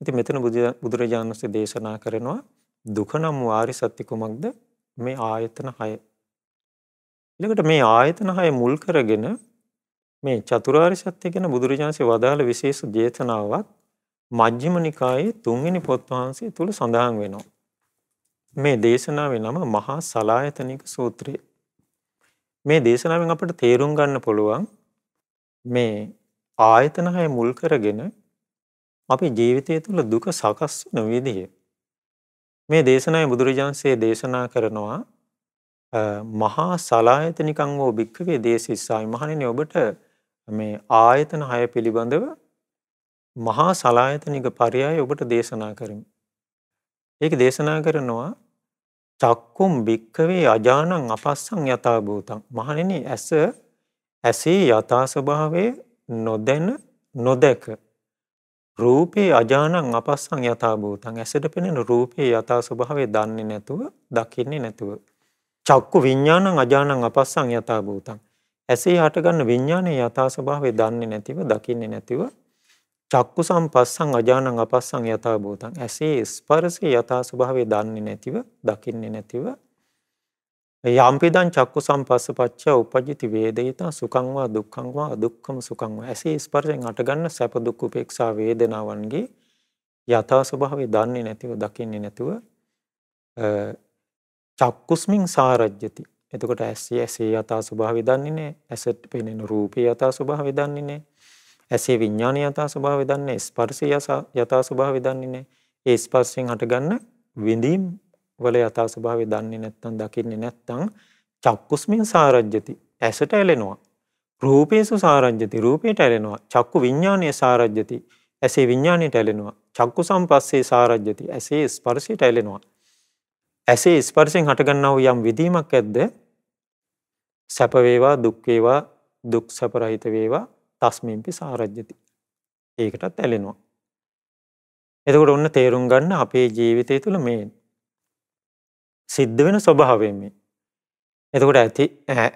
ඉතින් මෙතන බුදුරජාණන් වහන්සේ දේශනා කරනවා දුක නම් වූ ආර්ය සත්‍ය කුමක්ද? මේ ආයතන 6. ඊළඟට මේ ආයතන 6 මුල් කරගෙන මේ චතුරාර්ය සත්‍ය ගැන බුදුරජාණන් වහන්සේ වදාළ විශේෂ දේශනාවක් මජ්ක්‍ධිම නිකායේ 3 වෙනි පොත් වහන්සේ තුල සඳහන් වෙනවා. මේ දේශනාවේ නම මහා සලායතනික සූත්‍රය. මේ දේශනාවෙන් අපිට තේරුම් ගන්න පුළුවන් මේ ආයතන 6 මුල් කරගෙන අපේ ජීවිතය තුළ දුක සකස් වෙන විදිය. මේ දේශනාවේ බුදුරජාණන්සේ දේශනා කරනවා මහා සලායතනිකං වූ භික්ඛවේ දේසිස්සාමි. මහණෙනි ඔබට මේ ආයතන 6 පිළිබඳව මහා සලායතනික පරයය ඔබට දේශනා කරමි. ඒක දේශනා කරනවා චක්කුම් භික්ඛවේ අජානං අපස්සං යථා භූතං. මහණෙනි ඇසේ යථා ස්වභාවය නොදැන නොදැක රූපේ අජානං අපස්සං යථා භූතං. ඇසට පෙනෙන රූපේ යථා ස්වභාවය දන්නේ නැතුව දකින්නේ නැතුව. චක්කු විඥානං අජානං අපස්සං යථා භූතං. ඇසේ හටගන්න විඥානයේ යථා ස්වභාවය දන්නේ නැතිව දකින්නේ නැතිව චක්කු සම්පස්සං අජානං අපස්සං යථා භූතං. ඇසේ ස්පර්ශයේ යථා ස්වභාවය දන්නේ නැතිව දකින්නේ නැතිව යම්පිදං චක්කු සම්පස්ස පච්චය උපජ්ජති වේදිතා සුඛං වා දුක්ඛං වා අදුක්ඛම සුඛං වා. ඇසේ ස්පර්ශයෙන් හටගන්න සැප දුක් උපේක්ෂා වේදනාවන්ගේ යථා ස්වභාවය දන්නේ නැතිව දකින්නේ නැතිව චක්කුස්මින් සාරජ්‍යති. එතකොට ඇසේ යථා ස්වභාවය දන්නේ නැහැ. ඇසට පෙනෙන රූපේ යථා ස්වභාවය දන්නේ නැහැ. ඇසේ විඥානය යථා ස්වභාවය දන්නේ, ස්පර්ශය යථා ස්වභාවය දන්නේ නැහැ. ඒ ස්පර්ශයෙන් හටගන්න විඳීම් වල යථා ස්වභාවය දන්නේ නැත්නම් දකින්නේ නැත්නම් චක්කුස්මින් සාරජ්‍යති. ඇසට ඇලෙනවා. රූපේසු සාරජ්‍යති. රූපයට ඇලෙනවා. චක්කු විඥානයේ සාරජ්‍යති. ඇසේ විඥාණයට ඇලෙනවා. චක්කු සම්පස්සේ සාරජ්‍යති. ඇසේ ස්පර්ශයට ඇලෙනවා. ඇසේ ස්පර්ශයෙන් හටගන්නා වූ යම් විදීමක් ඇද්ද? සැප වේවා දුක් වේවා දුක් සැප රහිත වේවා තස්මින්පි සාරජ්‍යති. ඒකටත් ඇලෙනවා. එතකොට ඔන්න තේරුම් ගන්න අපේ ජීවිතය තුළ මේ සිද්ධ වෙන ස්වභාවය මේ. එතකොට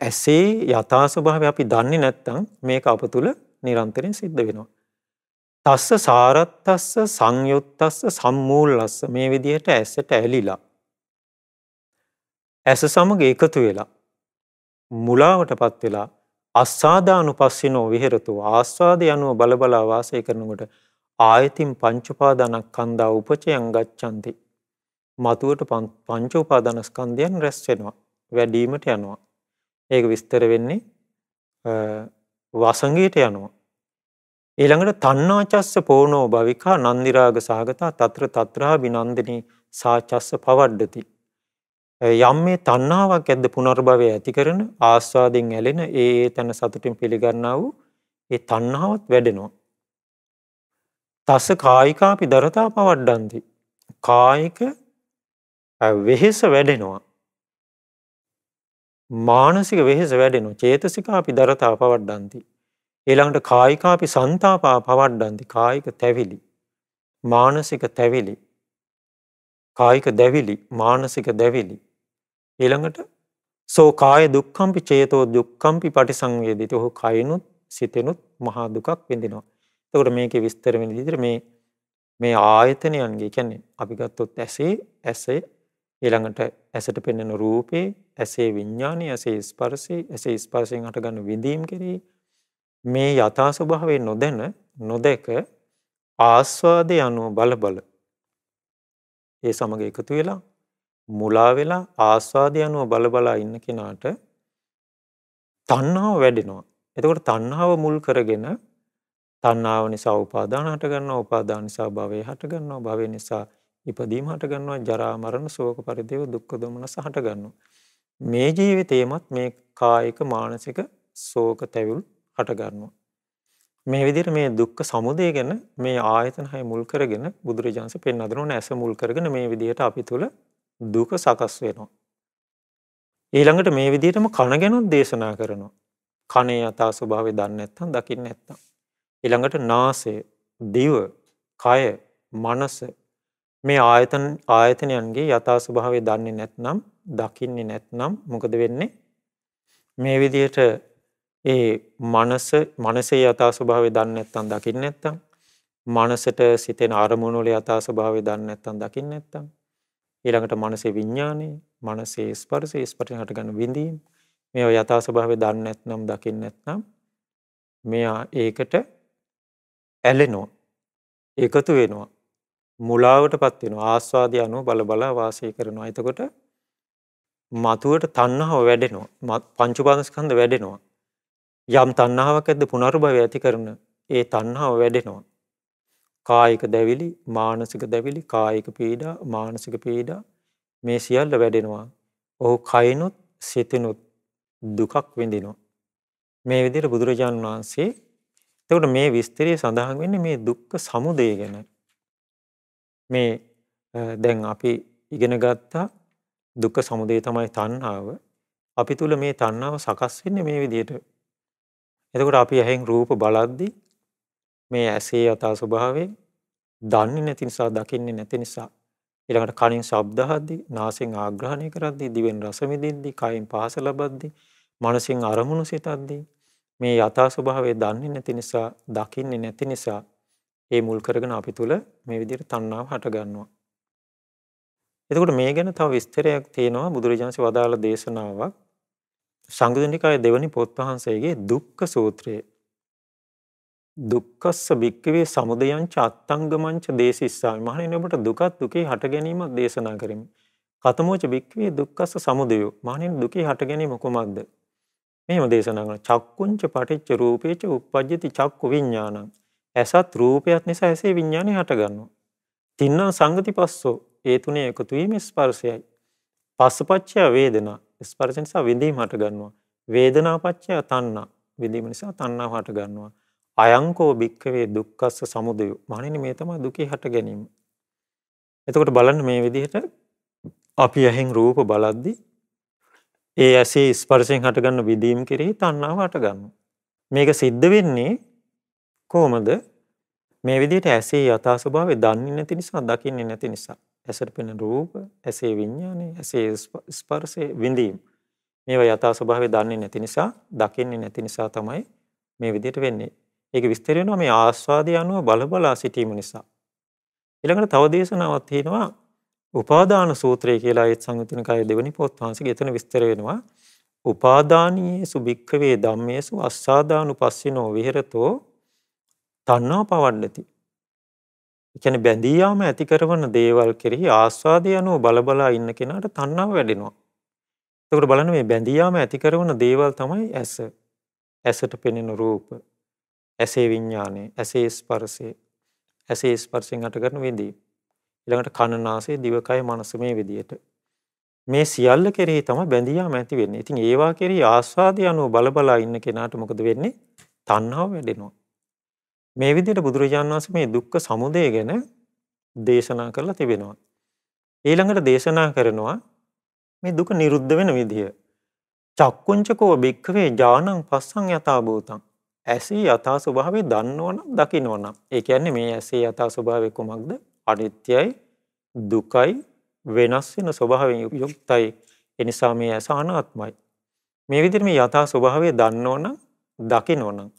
ඇසේ යථා ස්වභාවය අපි දන්නේ නැත්නම් මේක අප තුළ නිරන්තරයෙන් සිද්ධ වෙනවා. තස්ස සාරත්තස්ස සංයුත්තස්ස සම්මූලස්ස මේ විදිහට ඇසට ඇලිලා ඇස සමග එකතු වෙලා මුලාවටපත් වෙලා අස්සාදානුපස්සිනෝ විහෙරතෝ ආස්වාදය අනුව බලබලා වාසය කරනකොට ආයතින් පංච උපාදානස්කන්ධා උපචයං ගච්ඡanti. මතුවට පංච උපාදානස්කන්ධයන් රැස් වෙනවා, වැඩිවීමට යනවා. ඒක විස්තර වෙන්නේ වසංගයට යනවා. ඊළඟට තණ්හාචස්ස පෝනෝ භවිකා නන්දිරාග සාගතා తත්‍ර తත්‍රා විනන්දිනී සාචස්ස පවඩ්ඩති. යම් මේ තණ්හාවක් ඇද්ද පුනර්භවය ඇති කරන ආස්වාදයෙන් ඇලෙන ඒ තන සතුටින් පිළිගන්නා වූ ඒ තණ්හාවත් වැඩෙනවා. තස්ස කායිකාපි දරතා පවඩ්ඩන්ති. කායික වෙහෙස වැඩෙනවා. මානසික වෙහෙස වැඩෙනවා. චේතසිකාපි දරතා පවඩ්ඩන්ති. ඊළඟට කායිකාපි සන්තාපා පවඩ්ඩන්ති. කායික තැවිලි, මානසික තැවිලි, කායික දැවිලි, මානසික දැවිලි. ඊළඟට සෝ කාය දුක්ඛම්පි චේතෝ දුක්ඛම්පි පටිසංවේදිතෝ. ඔහු කයිනුත් සිතෙනුත් මහා දුකක් විඳිනවා. එතකොට මේකේ විස්තර වෙන විදිහට මේ ආයතනයන්ගේ කියන්නේ අපි ගත්තොත් ඇසේ ඊළඟට ඇසට පෙනෙන රූපේ, ඇසේ විඥානය, ඇසේ ස්පර්ශේ, ඇසේ ස්පර්ශයෙන් හටගන්න විඳීම් කෙරෙහි මේ යථා ස්වභාවය නොදැක ආස්වාදය අනුව බල ඒ සමග එකතු වෙලා මුලා වෙලා ආස්වාදය අනුව බල ඉන්න කෙනාට තණ්හාව වැඩෙනවා. එතකොට තණ්හාව මුල් කරගෙන තණ්හාව නිසා උපාදාන හට ගන්නවා, උපාදාන නිසා භවය හට ගන්නවා, භවය නිසා ඉපදීම හට ගන්නවා, ජරා මරණ ශෝක පරිදේව දුක්ඛ දොමනස හට ගන්නවා. මේ ජීවිතේමත් මේ කායික මානසික ශෝක තැවිලි හට ගන්නවා. මේ විදිහට මේ දුක්ඛ සමුදය ගැන මේ ආයතන හය මුල් කරගෙන බුදුරජාණන්සේ පෙන්වා දෙනවා. ඇස මුල් කරගෙන මේ විදිහට අපි තුල දුක සකස් වෙනවා. ඊළඟට මේ විදිහටම කන ගැනත් දේශනා කරනවා. කනේ යථා ස්වභාවය දන්නේ නැත්නම්, දකින්නේ නැත්නම්. ඊළඟට නාසය, දිව, කය, මනස මේ ආයතනයන්ගේ යථා ස්වභාවය දන්නේ නැත්නම්, දකින්නේ නැත්නම් මොකද වෙන්නේ? මේ විදිහට ඒ මනසේ යථා ස්වභාවය දන්නේ නැත්නම්, දකින්නේ නැත්නම්, මනසට සිතෙන අරමුණු වල යථා ස්වභාවය දන්නේ නැත්නම්, දකින්නේ නැත්නම්, ඊළඟට මනසේ විඥානය, මනසේ ස්පර්ශය, ස්පර්ශයෙන් හටගන්න විඳීම් මේවා යථා ස්වභාවය දන්නේ නැත්නම්, දකින්නේ නැත්නම් මෙයා ඒකට ඇලෙනවා, එකතු වෙනවා, මුලාවටපත් වෙනවා, ආස්වාදය අනුව බල වාසය කරනවා. එතකොට මතුවට තණ්හාව වැඩෙනවා, පංච උපාදානස්කන්ධ වැඩෙනවා. යම් තණ්හාවක් ඇද්ද පුනර්භවය ඇති කරන ඒ තණ්හාව වැඩෙනවා. කායික දැවිලි, මානසික දැවිලි, කායික පීඩා, මානසික පීඩා මේ සියල්ල වැඩෙනවා. ඔහු කයිනුත් සිතිනුත් දුකක් විඳිනවා. මේ විදිහට බුදුරජාණන් වහන්සේ එතකොට මේ විස්තරය සඳහන් වෙන්නේ මේ දුක්ඛ සමුදය ගැන. මේ දැන් අපි ඉගෙන ගත්තා දුක්ඛ සමුදය තමයි තණ්හාව. අපි තුල මේ තණ්හාව සකස් වෙන්නේ මේ විදිහට. එතකොට අපි ඇහෙන් රූප බලද්දී මේ ඇසේ යථා ස්වභාවය දන්නේ නැති නිසා, දකින්නේ නැති නිසා, ඊළඟට කනින් ශබ්ද අහද්දී, නාසයෙන් ආග්‍රහණය කරද්දී, දිවෙන් රස විඳින්දී, කයින් පහස ලබද්දී, මනසින් අරමුණු සිතද්දී මේ යථා ස්වභාවය දන්නේ නැති නිසා, දකින්නේ නැති නිසා ඒ මුල් කරගෙන අපි තුල මේ විදිහට තණ්හාව හට ගන්නවා. එතකොට මේ ගැන තව විස්තරයක් තියෙනවා බුදුරජාණන්සේ වදාළ දේශනාවක් සංයුත්ත නිකායේ දෙවනි පොත් වහන්සේගේ දුක්ඛ සූත්‍රය. දුක්ඛස්ස භික්ඛවේ සමුදයංච අත්තංගමංච දේසිස්සාමි. මහණෙනි ඔබට දුකත් දුකේ හට ගැනීමක් දේශනා කරමි. කතමෝච භික්ඛවේ දුක්ඛස්ස සමුදයෝ. මහණෙනි දුකේ හට ගැනීම කොමක්ද? මෙහෙම දේශනා කරනවා. චක්කුංච පටිච්ච රූපේච උප්පජ්ජති චක්කු විඥානං. ඇසත් රූපයත් නිසා ඇසේ විඥානය හට ගන්නවා. තින්නම් සංගති පස්සෝ. ඒ තුනේ එකතු වීම ස්පර්ශයයි. පස්සපච්චය වේදනා. ස්පර්ශ නිසා විඳීම හට ගන්නවා. වේදනාපච්චය තණ්හා. විඳීම නිසා තණ්හාව හට ගන්නවා. අයංකෝ භික්ඛවේ දුක්ඛස්ස සමුදය. මහණෙනි මේ තමයි දුකේ හට ගැනීම. එතකොට බලන්න මේ විදිහට අපි ඇහෙන් රූප බලද්දී ඒ ඇසේ ස්පර්ශයෙන් හටගන්න විදීම් කෙරෙහි තණ්හාව හටගන්නවා. මේක සිද්ධ වෙන්නේ කොහොමද? මේ විදිහට ඇසේ යථා ස්වභාවය දන්නේ නැති නිසා, දකින්නේ නැති නිසා. ඇසට පෙනෙන රූප, ඇසේ විඥානය, ඇසේ ස්පර්ශය, විඳීම්. මේවා යථා ස්වභාවය දන්නේ නැති නිසා, දකින්නේ නැති නිසා තමයි මේ විදිහට වෙන්නේ. ඒක විස්තර වෙනවා මේ ආස්වාදය අනුව බලබලා සිටීම නිසා. ඊළඟට තව දේශනාවක් තියෙනවා උපාදාන සූත්‍රය කියලා ඒත් සංයුත්තිනිකායේ දෙවෙනි පොත් වහන්සේගේ එතන විස්තර වෙනවා. උපාදානීයේසු භික්ඛවේ ධම්මේසු අස්සාදානුපස්සිනෝ විහෙරතෝ තණ්හා පවණ්ඩති. ඒ කියන්නේ බැඳී යාම ඇති කරන දේවල් කෙරෙහි ආස්වාදය අනුව බලබලා ඉන්න කෙනාට තණ්හාව වැඩෙනවා. එතකොට බලන්න මේ බැඳී යාම ඇති කරන දේවල් තමයි ඇස. ඇසට පෙනෙන රූප, ඇසේ විඥානය, ඇසේ ස්පර්ශය, ඇසේ ස්පර්ශයෙන් හටගන්න විඳීම්. ඊළඟට කන නාසය දිවකය මනස මේ විදියට. මේ සියල්ල කෙරෙහි තමයි බැඳී යාම ඇති වෙන්නේ. ඉතින් ඒවා කෙරෙහි ආස්වාදය අනුව බලබලා ඉන්න කෙනාට මොකද වෙන්නේ? තණ්හාව වැඩෙනවා. මේ විදිහට බුදුරජාණන් වහන්සේ මේ දුක්ඛ සමුදය ගැන දේශනා කරලා තිබෙනවා. ඊළඟට දේශනා කරනවා මේ දුක නිරුද්ධ වෙන විදිය. චක්කුංචකෝ භික්ඛවේ ඥානං පස්සං යථා භූතං. ඇසේ යථා ස්වභාවය දන්නවනම් දකින්නවනම්. ඒ කියන්නේ මේ ඇසේ යථා ස්වභාවය කොමක්ද? අනිත්‍යයි, දුකයි, වෙනස් වෙන ස්වභාවයෙන් යුක්තයි. ඒ නිසා මේ ඇස අනාත්මයි. මේ විදිහට මේ යථා ස්වභාවය දන්නවනම් දකින්නවනම්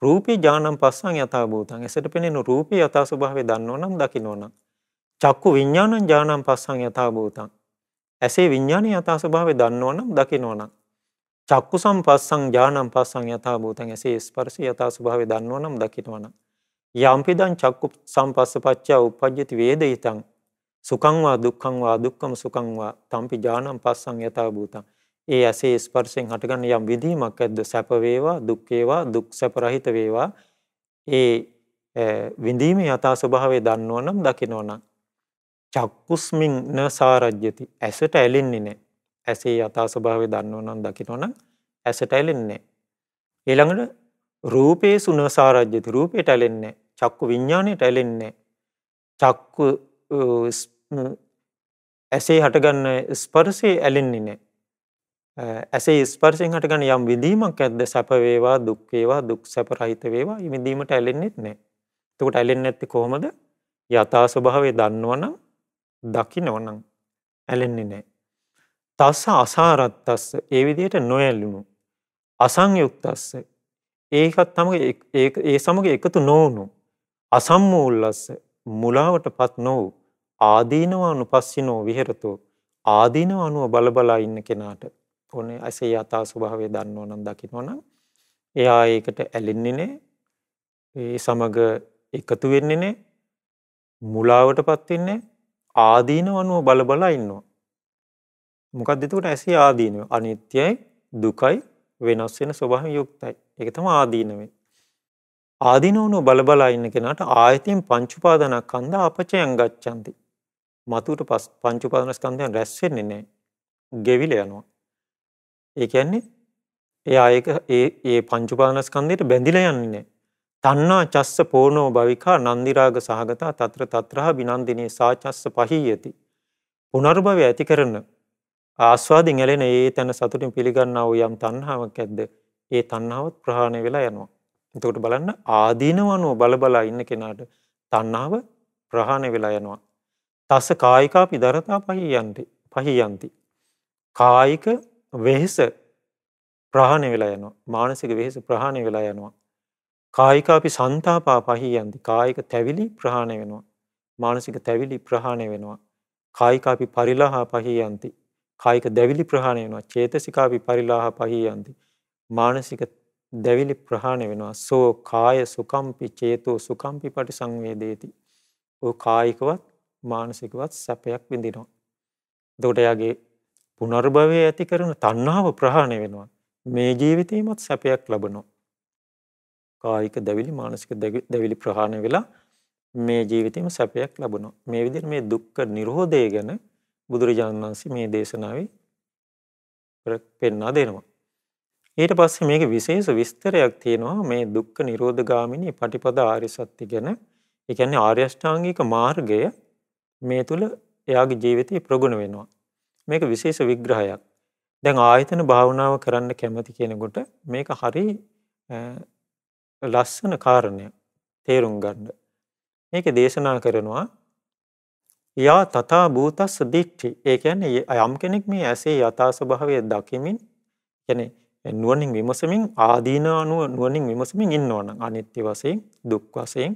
රූපේ ඥානං පස්සං යථා භූතං. ඇසට පෙනෙන රූපේ යථා ස්වභාවය දන්නවනම් දකින්නවනම් චක්කු විඥානං ඥානං පස්සං යථා භූතං. ඇසේ විඥානයේ යථා ස්වභාවය දන්නවනම් දකින්නවනම් චක්කු සම්පස්සං ඥානං පස්සං යථා භූතං. ඇසේ ස්පර්ශය යථා ස්වභාවය දන්නවනම් දකින්නවනම් යම්පිදං චක්කු සම්පස්ස පච්චා උප්පජ්ජති වේදිතං සුඛං වා දුක්ඛං වා දුක්ඛම සුඛං වා තම්පි ඥානං පස්සං යථා භූතං. ඒ ඇසේ ස්පර්ශයෙන් හටගන්න යම් විදීමක් ඇද්ද සැප වේවා දුක් වේවා දුක් සැප රහිත වේවා ඒ විඳීමේ යථා ස්වභාවය දන්නවනම් දකින්නවනම් චක්කුස්මින් න සාරජ්‍යති. ඇසට ඇලෙන්නේ නැහැ. ඇසේ යථා ස්වභාවය දන්නවනම් දකින්නවනම් ඇසට ඇලෙන්නේ නැහැ. ඊළඟට රූපේසු න සාරජ්‍යති. රූපයට ඇලෙන්නේ නැහැ. චක්කු විඥාණයට ඇලෙන්නේ නැහැ. චක්කු ඇසේ හටගන්න ස්පර්ශයේ ඇලෙන්නේ නැහැ. ඇසේ ස්පර්ශයෙන් හටගන්න යම් විඳීමක් ඇද්ද සැප වේවා දුක් වේවා දුක් සැප රහිත වේවා මේ විඳීමට ඇලෙන්නේත් නැහැ. එතකොට ඇලෙන්නේ නැත්තේ කොහොමද? යථා ස්වභාවය දන්නවනම් දකින්නවනම් ඇලෙන්නේ නැහැ. තස්ස අසාරත්තස්ස ඒ විදිහට නොඇලුණු අසංයුක්තස්ස ඒකත් තමයි ඒ සමග එකතු නොවුණු අසම්මූලස්ස මුලාවටපත් නොවු ආදීනවානුපස්සිනෝ විහෙරතෝ ආදීනවානුව බලබලා ඉන්න කෙනාට ඕනේ ඇසේ යථා ස්වභාවය දන්නවනම් දකින්නවනම් එයා ඒකට ඇලෙන්නේ නැහැ. ඒ සමග එකතු වෙන්නේ නැහැ. මුලාවටපත් වෙන්නේ නැහැ. ආදීනවනුව බලබලා ඉන්නවා. මොකක්ද එතකොට ඇසේ ආදීනව? අනිත්‍යයි, දුකයි, වෙනස් වෙන ස්වභාවයෙන් යුක්තයි. ඒක තමයි ආදීනවේ. ආදීනවනුව බලබලා ඉන්න කෙනාට ආයතෙන් පංච උපාදානස්කන්ධ අපචයන් ගච්ඡanti. මතුවට පංච උපාදානස්කන්ධයන් රැස් වෙන්නේ නැහැ. ගෙවිලා යනවා. ඒ කියන්නේ එයා ඒක ඒ පංච උපාදානස්කන්ධයට බැඳිලා යන්නේ නැහැ. තණ්හා චස්ස පෝනෝ භවිකා නන්දි රාග සහගතා తත්‍ර తත්‍රහ විනන්දිනේ සාචස්ස පහියති. පුනර්භවය ඇති කරන ආස්වාදින් ඇලෙන ඒ තන සතුටින් පිළිගන්නා වූ යම් තණ්හාවක් ඇද්ද ඒ තණ්හාවත් ප්‍රහාණය වෙලා යනවා. එතකොට බලන්න ආදීනවනුව බලබලා ඉන්න කෙනාට තණ්හාව ප්‍රහාණය වෙලා යනවා. තස්ස කායිකාපි දරතා පහියන්ති. කායික වෙහෙස ප්‍රහාණය වෙලා යනවා. මානසික වෙහෙස ප්‍රහාණය වෙලා යනවා. කායිකාපි සන්තාපා පහියන්ති. කායික තැවිලි ප්‍රහාණය වෙනවා. මානසික තැවිලි ප්‍රහාණය වෙනවා. කායිකාපි පරිලාහ පහියන්ති. කායික දැවිලි ප්‍රහාණය වෙනවා. චේතසිකාපි පරිලාහ පහියන්ති. මානසික දැවිලි ප්‍රහාණය වෙනවා. සෝ කාය සුකම්පි චේතෝ සුකම්පි පටිසංවේදේති. ඔය කායිකවත් මානසිකවත් සැපයක් විඳිනවා. එතකොට එයාගේ පුනර්භවය ඇති කරන තණ්හාව ප්‍රහාණය වෙනවා. මේ ජීවිතේමත් සැපයක් ලබනවා. කායික දැවිලි මානසික දැවිලි ප්‍රහාණය වෙලා මේ ජීවිතේම සැපයක් ලබනවා. මේ විදිහට මේ දුක්ඛ නිරෝධය ගැන බුදුරජාණන් වහන්සේ මේ දේශනාවේ පෙන්වා දෙනවා. ඊට පස්සේ මේකේ විශේෂ විස්තරයක් තියෙනවා මේ දුක්ඛ නිරෝධ ගාමිනී පටිපදා ආර්ය සත්‍ය ගැන. ඒ කියන්නේ ආර්ය අෂ්ටාංගික මාර්ගය මේ තුල එයාගේ ජීවිතේ ප්‍රගුණ වෙනවා. මේක විශේෂ විග්‍රහයක්. දැන් ආයතන භාවනාව කරන්න කැමති කෙනෙකුට මේක හරි ලස්සන කාරණයක් තේරුම් ගන්න. මේකේ දේශනා කරනවා යා තථා භූතස්ස දිට්ඨි. ඒ කියන්නේ යම් කෙනෙක් මේ ඇසේ යථා ස්වභාවය දකිමින් කියන්නේ නුවණින් විමසමින් ආදීනානුව නුවණින් විමසමින් ඉන්නවනම් අනිත්‍ය වශයෙන් දුක් වශයෙන්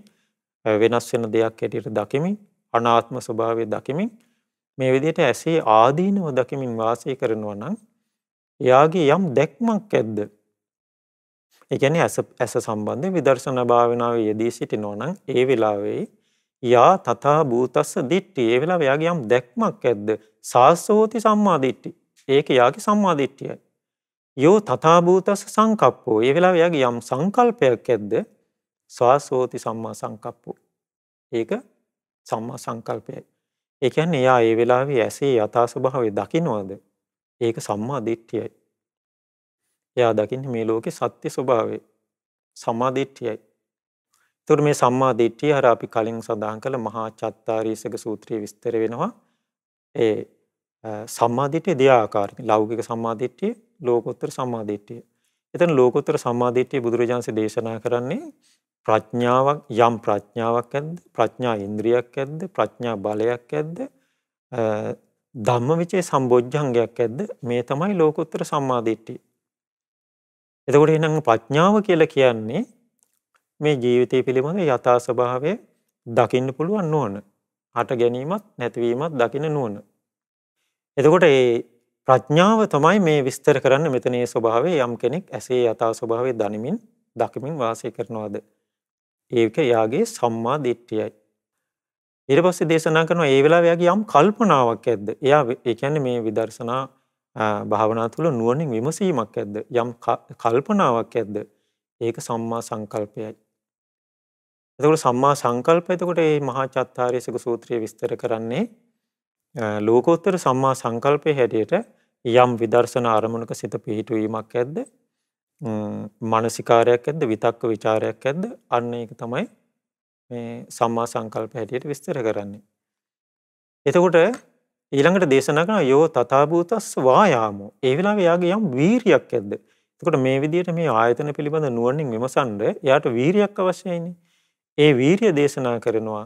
වෙනස් වෙන දෙයක් හැටියට දකිමින් අනාත්ම ස්වභාවය දකිමින් මේ විදිහට ඇසේ ආදීනව දකිමින් වාසය කරනවා නම් එයාගේ යම් දැක්මක් ඇද්ද? ඒ කියන්නේ ඇස සම්බන්ධ විදර්ශනා භාවනාවේ යෙදී සිටිනවා නම් ඒ වෙලාවේ යා තථා භූතස්ස දිට්ඨි. ඒ වෙලාවේ යාගේ යම් දැක්මක් ඇද්ද? සාස්සෝති සම්මා දිට්ඨි. ඒක යාගේ සම්මා දිට්ඨියයි. යෝ තථා භූතස්ස සංකප්පෝ. ඒ වෙලාවේ යාගේ යම් සංකල්පයක් ඇද්ද? සාස්සෝති සම්මා සංකප්පෝ. ඒක සම්මා සංකල්පයයි. ඒ කියන්නේ යා ඒ වෙලාවේ ඇසේ යථා ස්වභාවය දකින්නවද? ඒක සම්මා දිට්ඨියයි. එයා දකින්නේ මේ ලෝකේ සත්‍ය ස්වභාවය. සම්මා දිට්ඨියයි. ඒතර මේ සම්මා දිට්ඨිය අර අපි කලින් සඳහන් කළ මහා චත්තාරීසක සූත්‍රයේ විස්තර වෙනවා. ඒ සම්මා දිට්ඨිය දෙආකාරයි. ලෞකික සම්මා දිට්ඨිය, ලෝකෝත්තර සම්මා දිට්ඨිය. එතන ලෝකෝත්තර සම්මා දිට්ඨිය බුදුරජාණන්සේ දේශනා කරන්නේ ප්‍රඥාවක් යම් ප්‍රඥාවක් ඇද්ද? ප්‍රඥා ඉන්ද්‍රියක් ඇද්ද? ප්‍රඥා බලයක් ඇද්ද? ධම්මවිචේ සම්බොජ්ජංගයක් ඇද්ද? මේ තමයි ලෝකෝත්තර සම්මා දිට්ඨිය. එතකොට එහෙනම් ප්‍රඥාව කියලා කියන්නේ මේ ජීවිතය පිළිබඳ යථා ස්වභාවය දකින්න පුළුවන් නුවණ. හට ගැනීමත් නැතිවීමත් දකින්න නුවණ. එතකොට මේ ප්‍රඥාව තමයි මේ විස්තර කරන්න මෙතනේ ස්වභාවය යම් කෙනෙක් ඇසේ යථා ස්වභාවය දනිමින් දකිමින් වාසය කරනවාද? ඒක යාගේ සම්මා දිට්ඨියයි. ඊට පස්සේ දේශනා කරනවා ඒ වෙලාවේ යාගේ යම් කල්පනාවක් ඇද්ද? එයා ඒ කියන්නේ මේ විදර්ශනා භාවනා තුළ නුවණින් විමසීමක් ඇද්ද? යම් කල්පනාවක් ඇද්ද? ඒක සම්මා සංකල්පයයි. එතකොට සම්මා සංකල්ප එතකොට මේ මහා චත්තාරීසක සූත්‍රයේ විස්තර කරන්නේ ලෝකෝත්තර සම්මා සංකල්පයේ හැටියට යම් විදර්ශනා අරමුණක සිත පිහිටුවීමක් ඇද්ද? මානසිකාරයක් ඇද්ද? විතක්ක ਵਿਚාරයක් ඇද්ද? අන්න ඒක තමයි මේ සම්මා සංකල්ප හැටියට විස්තර කරන්නේ. එතකොට ඊළඟට දේශනා කරන යෝ තථා භූතස්ස වායාමෝ. ඒ වෙලාවේ යාගේ යම් වීරියක් ඇද්ද? එතකොට මේ විදිහට මේ ආයතන පිළිබඳ නුවණින් විමසන්න එයාට වීරියක් අවශ්‍යයිනේ. ඒ වීරිය දේශනා කරනවා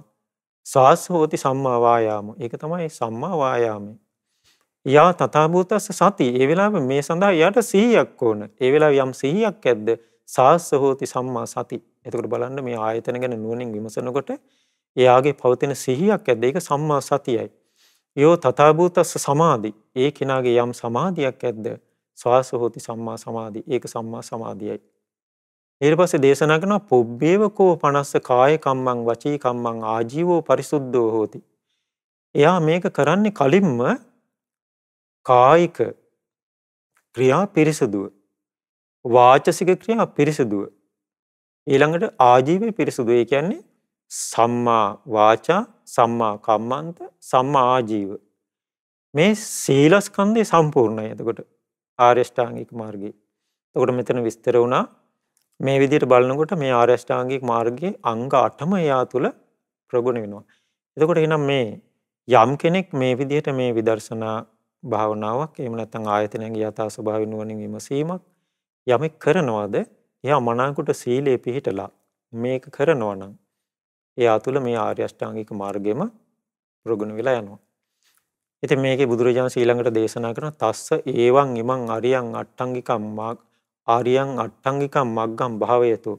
සාස්ස හෝති සම්මා වායාම. ඒක තමයි සම්මා වායාමය. යා තථා භූතස්ස සති. ඒ වෙලාවේ මේ සඳහා යාට සිහියක් ඕන. ඒ වෙලාවේ යම් සිහියක් ඇද්ද? සාස්ස හෝති සම්මා සති. එතකොට බලන්න මේ ආයතන ගැන නුවණින් විමසනකොට එයාගේ පවතින සිහියක් ඇද්ද? ඒක සම්මා සතියයි. යෝ තථා භූතස්ස සමාධි. ඒ කෙනාගේ යම් සමාධියක් ඇද්ද? ස්වාස හෝති සම්මා සමාධි. ඒක සම්මා සමාධියයි. ඊට පස්සේ දේශනා කරනවා පුබ්බේවකෝ 50 කාය කම්මං වචී කම්මං ආජීවෝ පරිසුද්ධෝ හෝති. එයා මේක කරන්නේ කලින්ම කායික ක්‍රියා පිරිසුදුව, වාචසික ක්‍රියා පිරිසුදුව, ඊළඟට ආජීවය පිරිසුදුව. ඒ කියන්නේ සම්මා වාචා, සම්මා කම්මන්ත, සම්මා ආජීව. මේ සීලස්කන්ධය සම්පූර්ණයි. එතකොට ආර්ය අෂ්ටාංගික මාර්ගයේ. එතකොට මෙතන විස්තර වුණා මේ විදිහට බලනකොට මේ ආර්ය අෂ්ටාංගික මාර්ගයේ අංග 8ම යා තුල ප්‍රගුණ වෙනවා. එතකොට එහෙනම් මේ යම් කෙනෙක් මේ විදිහට මේ විදර්ශනා භාවනාවක් එහෙම නැත්නම් ආයතනයන්ගේ යථා ස්වභාවය නුවණින් විමසීමක් යමෙක් කරනවාද එයා මනාවකට සීලයේ පිහිටලා මේක කරනවා නම් එයා තුල මේ ආර්ය අෂ්ටාංගික මාර්ගෙම ප්‍රගුණ වෙලා යනවා. ඉතින් මේකේ බුදුරජාණන් ඊළඟට දේශනා කරන තස්ස ඒවං ඉමං අරියං අට්ඨංගිකම් ආර්යං අට්ඨංගිකම් මග්ගම් භාවයතු.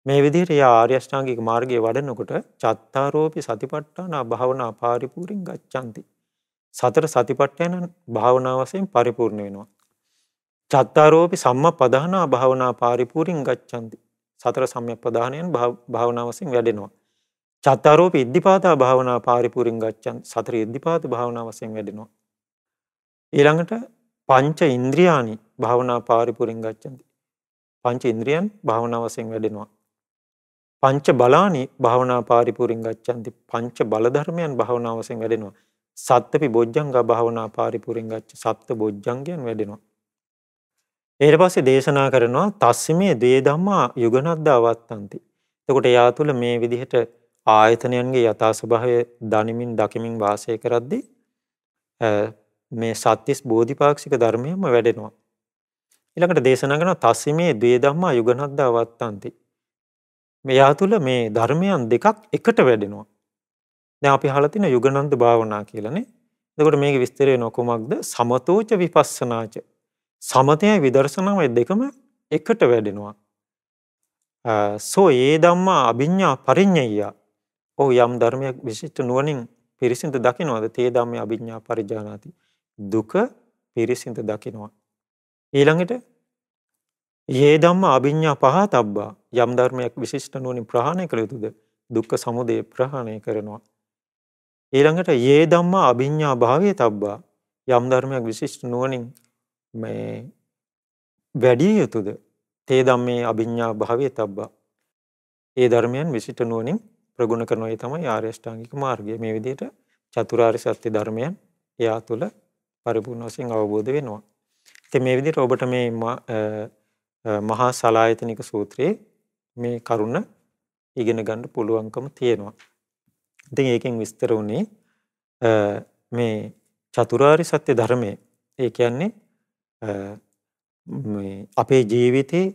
මේ විදිහට යා ආර්ය අෂ්ටාංගික මාර්ගයේ වඩනකොට චත්තාරෝපි සතිපට්ඨාන භාවනා පරිපූර්ණං ගච්ඡanti. සතර සතිපට්ඨාන භාවනා වශයෙන් පරිපූර්ණ වෙනවා. චත්තාරෝපි සම්මප්පදාන භාවනා පරිපූර්ණං ගච්ඡanti. සතර සම්මප්පදානයන් භාවනා වශයෙන් වැඩෙනවා. චත්තාරෝපි ඉද්ධිපාතා භාවනා පරිපූර්ණං ගච්ඡanti. සතර ඉද්ධිපාත භාවනා වශයෙන් වැඩෙනවා. ඊළඟට පංච ඉන්ද්‍රියානි භාවනා පරිපූර්ණං ගච්ඡanti. පංච ඉන්ද්‍රියන් භාවනා වශයෙන් වැඩෙනවා. පංච බලානි භාවනා පරිපූර්ණං ගච්ඡanti. පංච බල ධර්මයන් භාවනා වශයෙන් වැඩෙනවා. සත්ත්‍පි බොජ්ජංග භාවනා පරිපූර්ණං ගච්ඡ. සප්ත බොජ්ජංගයන් වැඩෙනවා. ඊට පස්සේ දේශනා කරනවා තස්සිමේ ද්වේ ධම්මා යුගනද්දා වත්තන්ති. එතකොට එයා තුළ මේ විදිහට ආයතනයන්ගේ යථා ස්වභාවය දනිමින් දකිමින් වාසය කරද්දී මේ සත්‍තිස් බෝධිපාක්ෂික ධර්මයම වැඩෙනවා. ඊළඟට දේශනා කරනවා තස්සිමේ ද්වේ ධම්මා යුගනද්දා වත්තන්ති. මෙයා තුළ මේ ධර්මයන් දෙකක් එකට වැඩෙනවා. දැන් අපි අහලා තියෙන යුගනන්ද භාවනා කියලානේ. එතකොට මේකේ විස්තරය වෙන කොමක්ද? සමතෝච විපස්සනාච. සමතයයි විදර්ශනාවයි දෙකම එකට වැඩෙනවා. සෝ ඒ ධම්මා අභිඤ්ඤා පරිඤ්ඤය. ඔව් යම් ධර්මයක් විශිෂ්ට නුවණින් පිරිසිඳ දකින්නවද? තේ ධම්මේ අභිඤ්ඤා පරිජානාති. දුක පිරිසිඳ දකින්නවා. ඊළඟට යේ ධම්මා අභිඤ්ඤා පහතබ්බා. යම් ධර්මයක් විශිෂ්ට නුවණින් ප්‍රහාණය කළ යුතුද? දුක්ඛ සමුදය ප්‍රහාණය කරනවා. ඊළඟට යේ ධම්මා අභිඤ්ඤා භාවයේ තබ්බා. යම් ධර්මයක් විශිෂ්ට නුවණින් මේ වැඩි යුතුද? තේ ධම්මේ අභිඤ්ඤා භාවයේ තබ්බා. ඒ ධර්මයන් විශිෂ්ට නුවණින් ප්‍රගුණ කරනවා. ඒ තමයි ආර්ය අෂ්ටාංගික මාර්ගය. මේ විදිහට චතුරාර්ය සත්‍ය ධර්මයන් එයා තුළ පරිපූර්ණ වශයෙන් අවබෝධ වෙනවා. ඉතින් මේ විදිහට ඔබට මේ මහා සලායතනික සූත්‍රයේ මේ කරුණ ඉගෙන ගන්න පුළුවන්කම තියෙනවා. ඉතින් ඒකෙන් විස්තර වුණේ මේ චතුරාර්ය සත්‍ය ධර්මයේ ඒ කියන්නේ මේ අපේ ජීවිතේ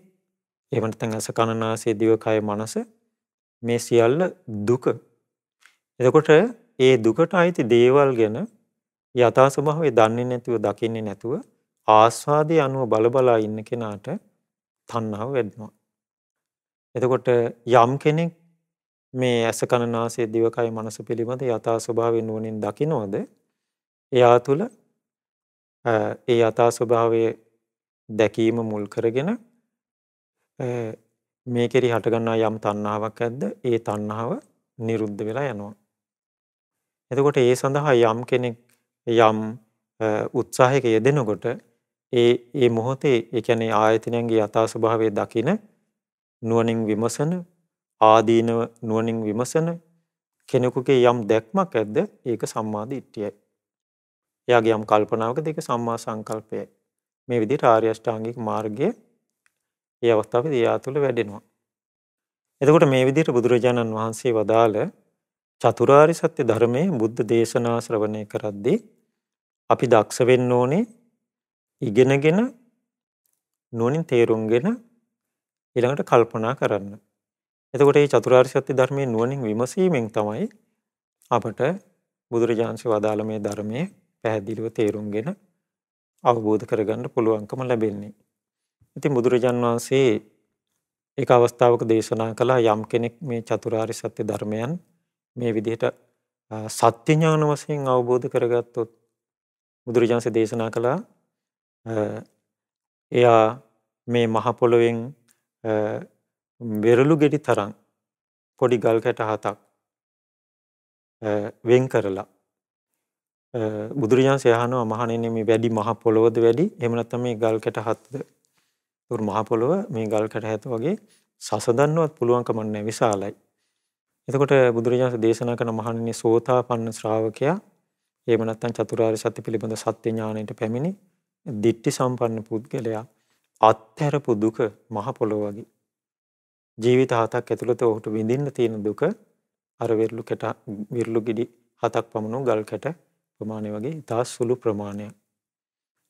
එහෙම නැත්නම් අස කන නාසය දිව කය මනස මේ සියල්ල දුක. එතකොට ඒ දුකට අයිති දේවල් ගැන යථා ස්වභාවය දන්නේ නැතුව දකින්නේ නැතුව ආස්වාදයේ අනුව බලබලා ඉන්න කෙනාට තණ්හාව වැඩිනවා. එතකොට යම් කෙනෙක් මේ අස කන නාසය දිව කය මනස පිළිබඳ යථා ස්වභාවය නුවණින් දකිනවද එයා තුළ ඒ යථා ස්වභාවය දැකීම මුල් කරගෙන මේකෙරි හටගන්නා යම් තණ්හාවක් ඇද්ද ඒ තණ්හාව නිරුද්ධ වෙලා යනවා. එතකොට ඒ සඳහා යම් කෙනෙක් යම් උත්සාහයක යෙදෙනකොට ඒ මොහොතේ ඒ කියන්නේ ආයතනයන්ගේ යථා ස්වභාවය දකින නුවණින් විමසන ආදීනව නුවණින් විමසන කෙනෙකුගේ යම් දැක්මක් ඇද්ද ඒක සම්මා දිට්ඨියයි. එයාගේ යම් කල්පනාවකද ඒක සම්මා සංකල්පයයි. මේ විදිහට ආර්ය අෂ්ටාංගික මාර්ගයේ ඒ අවස්ථාවේදී එයා තුළ වැඩෙනවා. එතකොට මේ විදිහට බුදුරජාණන් වහන්සේ වදාළ චතුරාර්ය සත්‍ය ධර්මයේ බුද්ධ දේශනා ශ්‍රවණය කරද්දී අපි දක්ෂ වෙන්න ඕනේ ඉගෙනගෙන නුවණින් තේරුම්ගෙන ඊළඟට කල්පනා කරන්න. එතකොට මේ චතුරාර්ය සත්‍ය ධර්මයේ නුවණින් විමසීමෙන් තමයි අපට බුදුරජාණන්සේ වදාළ මේ ධර්මයේ පැහැදිලිව තේරුම්ගෙන අවබෝධ කරගන්න පුළුවන්කම ලැබෙන්නේ. ඉතින් බුදුරජාණන් වහන්සේ එක අවස්ථාවක දේශනා කළා යම් කෙනෙක් මේ චතුරාර්ය සත්‍ය ධර්මයන් මේ විදිහට සත්‍ය ඥාන වශයෙන් අවබෝධ කරගත්තොත් බුදුරජාණන්සේ දේශනා කළා එයා මේ මහ පොළොවෙන් වෙරළු ගෙඩි තරම් පොඩි ගල් කැට 7ක් වෙන් කරලා බුදුරජාණන්සේ අහනවා මහණෙනි මේ වැඩි මහ පොළොවද වැඩි එහෙම නැත්නම් මේ ගල් කැට 7ද? උර මහ පොළොව මේ ගල් කැට 7 වගේ සසඳන්නවත් පුළුවන්කම නැහැ විශාලයි. එතකොට බුදුරජාණන් දේශනා කරන මහණෙනි සෝතාපන්න ශ්‍රාවකයා එහෙම නැත්නම් චතුරාර්ය සත්‍ය පිළිබඳ සත්‍ය ඥාණයට පැමිණි දිට්ඨි සම්පන්න පුද්ගලයා අත්හැරපු දුක මහ පොළොව වගේ ජීවිත 7ක් ඇතුළත ඔහුට විඳින්න තියෙන දුක අර විරලු ගෙඩි 7ක් පමණ ගල් කැට ප්‍රමාණය වගේ ඉතා සුළු ප්‍රමාණයක්.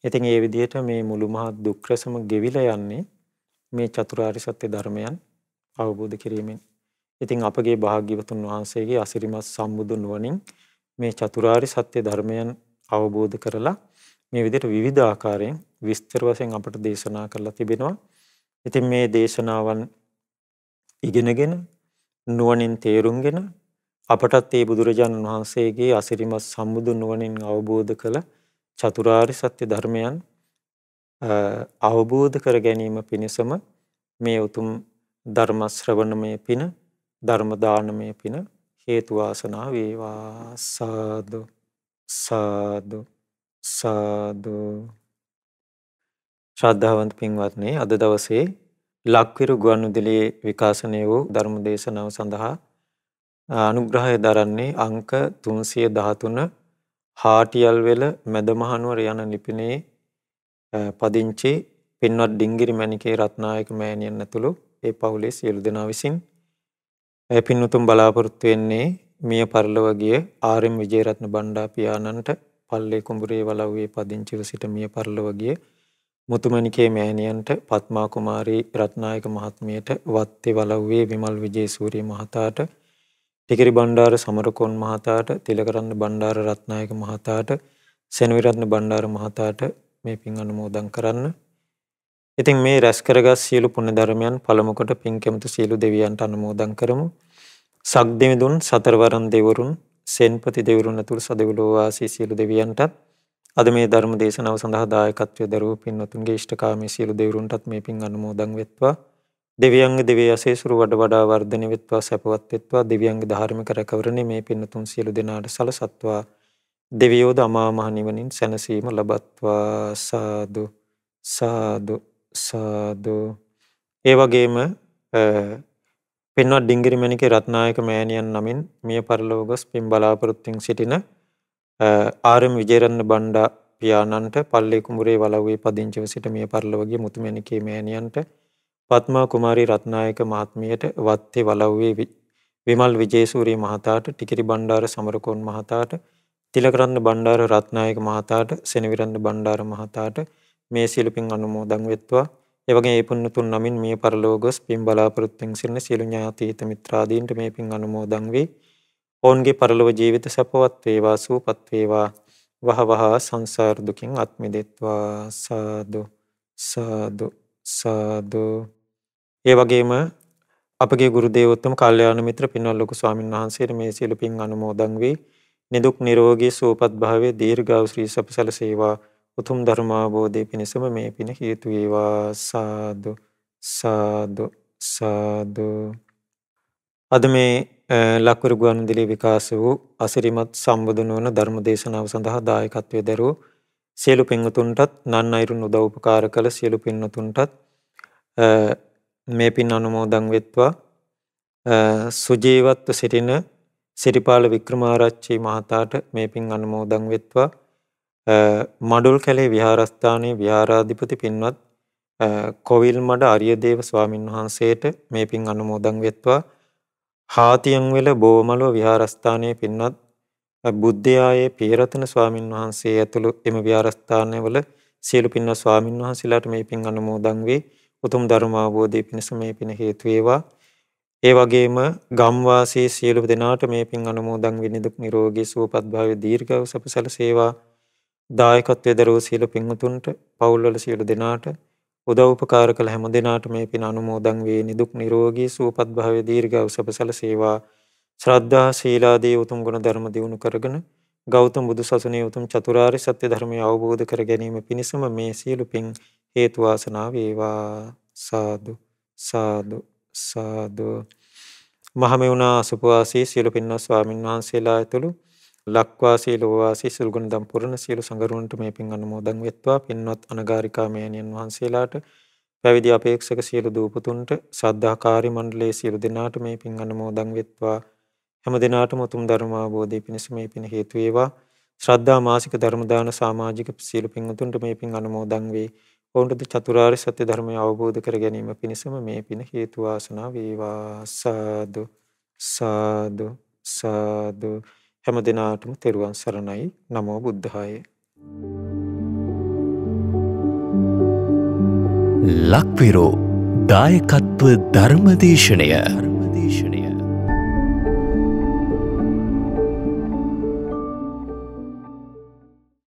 ඉතින් ඒ විදිහට මේ මුළු මහත් දුක් රසම ගෙවිලා යන්නේ මේ චතුරාර්ය සත්‍ය ධර්මයන් අවබෝධ කිරීමෙන්. ඉතින් අපගේ භාග්‍යවතුන් වහන්සේගේ අසිරිමත් සම්බුදු නුවණින් මේ චතුරාර්ය සත්‍ය ධර්මයන් අවබෝධ කරලා මේ විදිහට විවිධ ආකාරයෙන් විස්තර වශයෙන් අපට දේශනා කරලා තිබෙනවා. ඉතින් මේ දේශනාවන් ඉගෙනගෙන නුවණින් තේරුම්ගෙන අපටත් මේ බුදුරජාණන් වහන්සේගේ අසිරිමත් සම්බුදු නුවණින් අවබෝධ කළ චතුරාර්ය සත්‍ය ධර්මයන් අවබෝධ කර ගැනීම පිණිසම මේ උතුම් ධර්ම ශ්‍රවණමය පින ධර්ම දානමය පින හේතු වාසනා වේවා. සාදු සාදු සාදු. ශ්‍රද්ධාවන්ත පින්වත්නි, අද දවසේ ලක්විරු ගුවන්විදුලියේ විකාශනය වූ ධර්ම දේශනාව සඳහා අනුග්‍රහය දරන්නේ අංක 313 හාටියල්වෙල මැදමහනුවර යන ලිපිනේ පදිංචි පින්වත් ඩිංගිරි මණිකේ රත්නායක මෑණියන් ඇතුළු ඒ පවුලේ සියලු දෙනා විසින් පින්වතුන් බලාපොරොත්තු වෙන්නේ මිය පරලොව ගිය ආර්.එම්. විජේරත්න බණ්ඩා පියාණන්ට පල්ලේ කුඹුරේ වලව්වේ පදිංචිව සිට මිය පරලොව ගිය මුතුමණිකේ මෑණියන්ට පත්මා කුමාරී රත්නායක මහත්මියට වත්තේ වලව්වේ විමල් විජේසූරිය මහතාට ටිකිරි බණ්ඩාර සමරකෝන් මහතාට තිලකරත්න බණ්ඩාර රත්නායක මහතාට සෙනවිරත්න බණ්ඩාර මහතාට මේ පින් අනුමෝදන් කරන්න. ඉතින් මේ රැස් කරගත් සියලු පුණ්‍ය ධර්මයන් පළමු කොට පින් කැමති සියලු දෙවියන්ට අනුමෝදන් කරමු. සක්දෙවිඳුන් සතරවරන් දෙවරුන් සෙන්පති දෙවරුන් ඇතුළු සදෙව්ලොව වාසී සියලු දෙවියන්ටත් අද මේ ධර්ම දේශනාව සඳහා දායකත්වයේ දරූ පින්වතුන්ගේ ඉෂ්ඨකාමී සියලු දෙවරුන්ටත් මේ පින් අනුමෝදන් වෙත්වා. දෙවියන්ගේ දෙවිය අසේසුරු වඩා වර්ධනය වෙත්වා සැපවත් වෙත්වා. දෙවියන්ගේ ධාර්මික රැකවරණය මේ පින්වතුන් සියලු දෙනාට සලසත්වා. දෙවියෝද අමා මහ නිවනින් සැනසීම ලබත්වා. සාදු සාදු සාදු. ඒ වගේම පින්වත් ඩිංගිරි මණිකේ රත්නායක මෑණියන් නමින් මිය පරලොව ගොස් පින් බලාපොරොත්තුෙන් සිටින ආර්.එම්. විජේරත්න බණ්ඩා පියාණන්ට පල්ලේ කුඹුරේ වලව්වේ පදිංචිව සිට මිය පරලොව ගිය මුතුමැණිකේ මෑණියන්ට පත්මා කුමාරී රත්නායක මහත්මියට වත්තේ වලව්වේ විමල් විජේසූරිය මහතාට ටිකිරි බණ්ඩාර සමරකෝන් මහතාට තිලකරත්න බණ්ඩාර රත්නායක මහතාට සෙනවිරත්න බණ්ඩාර මහතාට මේ සියලු පින් අනුමෝදන් වෙත්වා. ඒ වගේ මේ පුණ්‍යතුන් නමින් මිය පරලොව ගොස් පින් බලාපොරොත්තුෙන් සිටින සියලු ඥාති හිත මිත්‍රාදීන්ට මේ පින් අනුමෝදන් වේ. ඔවුන්ගේ පරලොව ජීවිත සපවත් වේවා සුවපත් වේවා. වහවහ සංසාර දුකින් අත් මිදෙත්වා. සාදු සාදු සාදු. ඒ වගේම අපගේ ගුරු දේවෝත්තම කල්යාණ මිත්‍ර පින්වත් ලොකු ස්වාමීන් වහන්සේට මේ සියලු පින් අනුමෝදන් වේ. නිදුක් නිරෝගී සුවපත් භාවයේ දීර්ඝායු ශ්‍රී සපසල සේවා උතුම් ධර්මාභෝධය පිණිසම මේ පින හේතු වේවා. සාදු සාදු සාදු. අද මේ ලක්වර ගුවන්විදුලි විකාශ වූ අසිරිමත් සම්බුදුන් වන ධර්ම දේශනාව සඳහා දායකත්වයේ දරූ සියලු පින්වතුන්ටත් නන් අයුරුන් උදව් උපකාර කළ සියලු පින්වතුන්ටත් මේ පින් අනුමෝදන් වෙත්වා. සුජීවත්ව සිටින සිරිපාල වික්‍රමාරච්චි මහතාට මේ පින් අනුමෝදන් වෙත්වා. මඩුල් කැලේ විහාරස්ථානයේ විහාරාධිපති පින්වත් කොවිල්මඩ අරියදේව ස්වාමින් වහන්සේට මේ පින් අනුමෝදන් වෙත්වා. හාතියන්වෙල බෝමලුව විහාරස්ථානයේ පින්වත් බුද්ධයායේ පියරතන ස්වාමින් වහන්සේ ඇතුළු එම විහාරස්ථානවල සියලු පින්වත් ස්වාමින් වහන්සේලාට මේ පින් අනුමෝදන් වේ. උතුම් ධර්මාවබෝධය පිණිස මේ පින හේතු වේවා. ඒ වගේම ගම්වාසී සියලු දෙනාට මේ පින් අනුමෝදන් වේ. නිදුක් නිරෝගී සුවපත් භාවයේ දීර්ඝව සපසල සේවා. දායකත්වයේ දරූ සියලු පින්වතුන්ට පවුල්වල සියලු දෙනාට උදව් උපකාර කළ හැම දෙනාට මේ පින් අනුමෝදන් වේ. නිදුක් නිරෝගී සුවපත් භාවයේ දීර්ඝව සපසල සේවා. ශ්‍රද්ධා සීලාදී උතුම් ගුණ ධර්ම දියුණු කරගෙන ගෞතම බුදු සසුනේ උතුම් චතුරාර්ය සත්‍ය ධර්මය අවබෝධ කර ගැනීම පිණිසම මේ සියලු පින් හේතු වාසනා වේවා. සාදු සාදු සාදු. මහමෙවුනා අසුපවාසී සියලු පින්වත් ස්වාමින් වහන්සේලා ඇතුළු ලක්වාසී ලෝවාසී සිල්ගුණ දම් පුරන සියලු සංගරුවන්ට මේ පින් අනුමෝදන් වෙත්වා. පින්වත් අනගාരികා මෑණියන් වහන්සේලාට පැවිදි අපේක්ෂක සියලු දූපතුන්ට සද්ධාකාරී මණ්ඩලයේ සියලු දෙනාට මේ පින් අනුමෝදන් වෙත්වා. හැම දිනාටම උතුම් ධර්මාභෝධය පිණිස මේ පින හේතු වේවා. ශ්‍රද්ධා මාසික ධර්ම දාන සමාජික සියලු පින්වතුන්ට මේ පින් අනුමෝදන් වේ. ඔවුන්ට චතුරාර්ය සත්‍ය ධර්මය අවබෝධ කර ගැනීම පිණිසම මේ පින හේතු වාසනා වේවා. සාදු සාදු සාදු. හැම දිනාටම තෙරුවන් සරණයි. නමෝ බුද්ධාය. ලක්විරෝ දායකත්ව ධර්මදේශනය